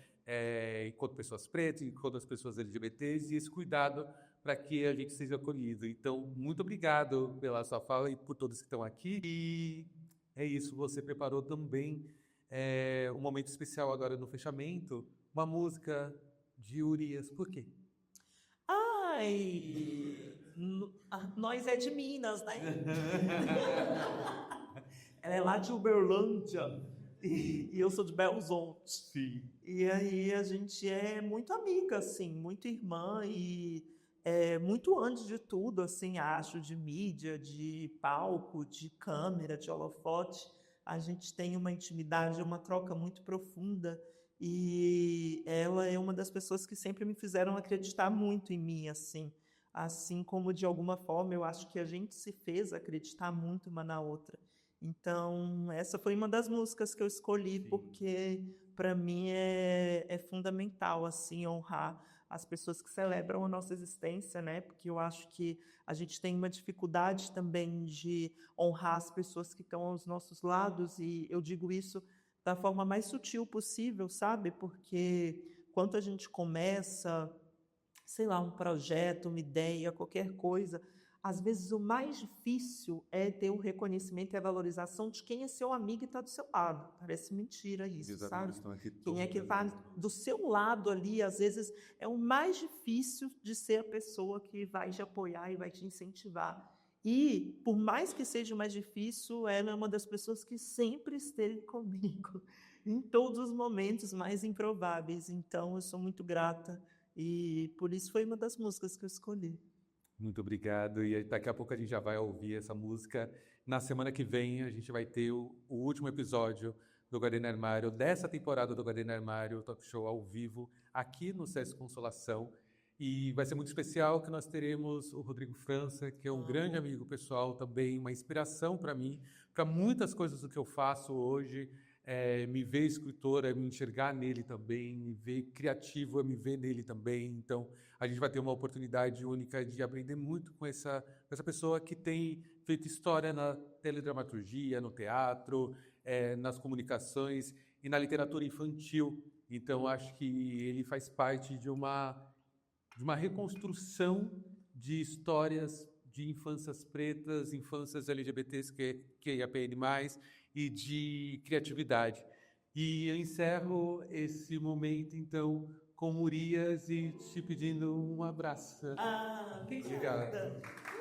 Enquanto pessoas pretas, enquanto as pessoas LGBTs, e esse cuidado para que a gente seja acolhido. Então, muito obrigado pela sua fala e por todos que estão aqui. E é isso, você preparou também um momento especial agora no fechamento, uma música de Urias. Por quê? Ai, nós é de Minas, né? Ela é lá de Uberlândia e eu sou de Belo Horizonte. Sim. E aí a gente é muito amiga, assim, muito irmã e muito antes de tudo, assim, acho, de mídia, de palco, de câmera, de holofote, a gente tem uma intimidade, uma troca muito profunda e ela é uma das pessoas que sempre me fizeram acreditar muito em mim, assim como de alguma forma eu acho que a gente se fez acreditar muito uma na outra. Então, essa foi uma das músicas que eu escolhi, Sim. porque para mim é fundamental, assim, honrar as pessoas que celebram a nossa existência, né? Porque eu acho que a gente tem uma dificuldade também de honrar as pessoas que estão aos nossos lados, e eu digo isso da forma mais sutil possível, sabe? Porque quando a gente começa, sei lá, um projeto, uma ideia, qualquer coisa, às vezes o mais difícil é ter o reconhecimento e a valorização de quem é seu amigo e está do seu lado. Parece mentira isso, sabe? Quem é que está do seu lado ali, às vezes, é o mais difícil de ser a pessoa que vai te apoiar e vai te incentivar. E, por mais que seja o mais difícil, ela é uma das pessoas que sempre esteve comigo, em todos os momentos mais improváveis. Então, eu sou muito grata e por isso foi uma das músicas que eu escolhi. Muito obrigado. E daqui a pouco a gente já vai ouvir essa música. Na semana que vem a gente vai ter o último episódio do Guardiã Armário, dessa temporada do Guardiã Armário, talk show ao vivo, aqui no Sesc Consolação. E vai ser muito especial que nós teremos o Rodrigo França, que é um grande amigo pessoal também, uma inspiração para mim, para muitas coisas do que eu faço hoje. Me ver escritor é me enxergar nele também, me ver criativo é me ver nele também. Então, a gente vai ter uma oportunidade única de aprender muito com essa pessoa que tem feito história na teledramaturgia, no teatro, nas comunicações e na literatura infantil. Então, acho que ele faz parte de uma reconstrução de histórias de infâncias pretas, infâncias LGBTs, que é a PN+, e de criatividade. E eu encerro esse momento, então, com Urias e te pedindo um abraço. Ah, Obrigado. obrigada.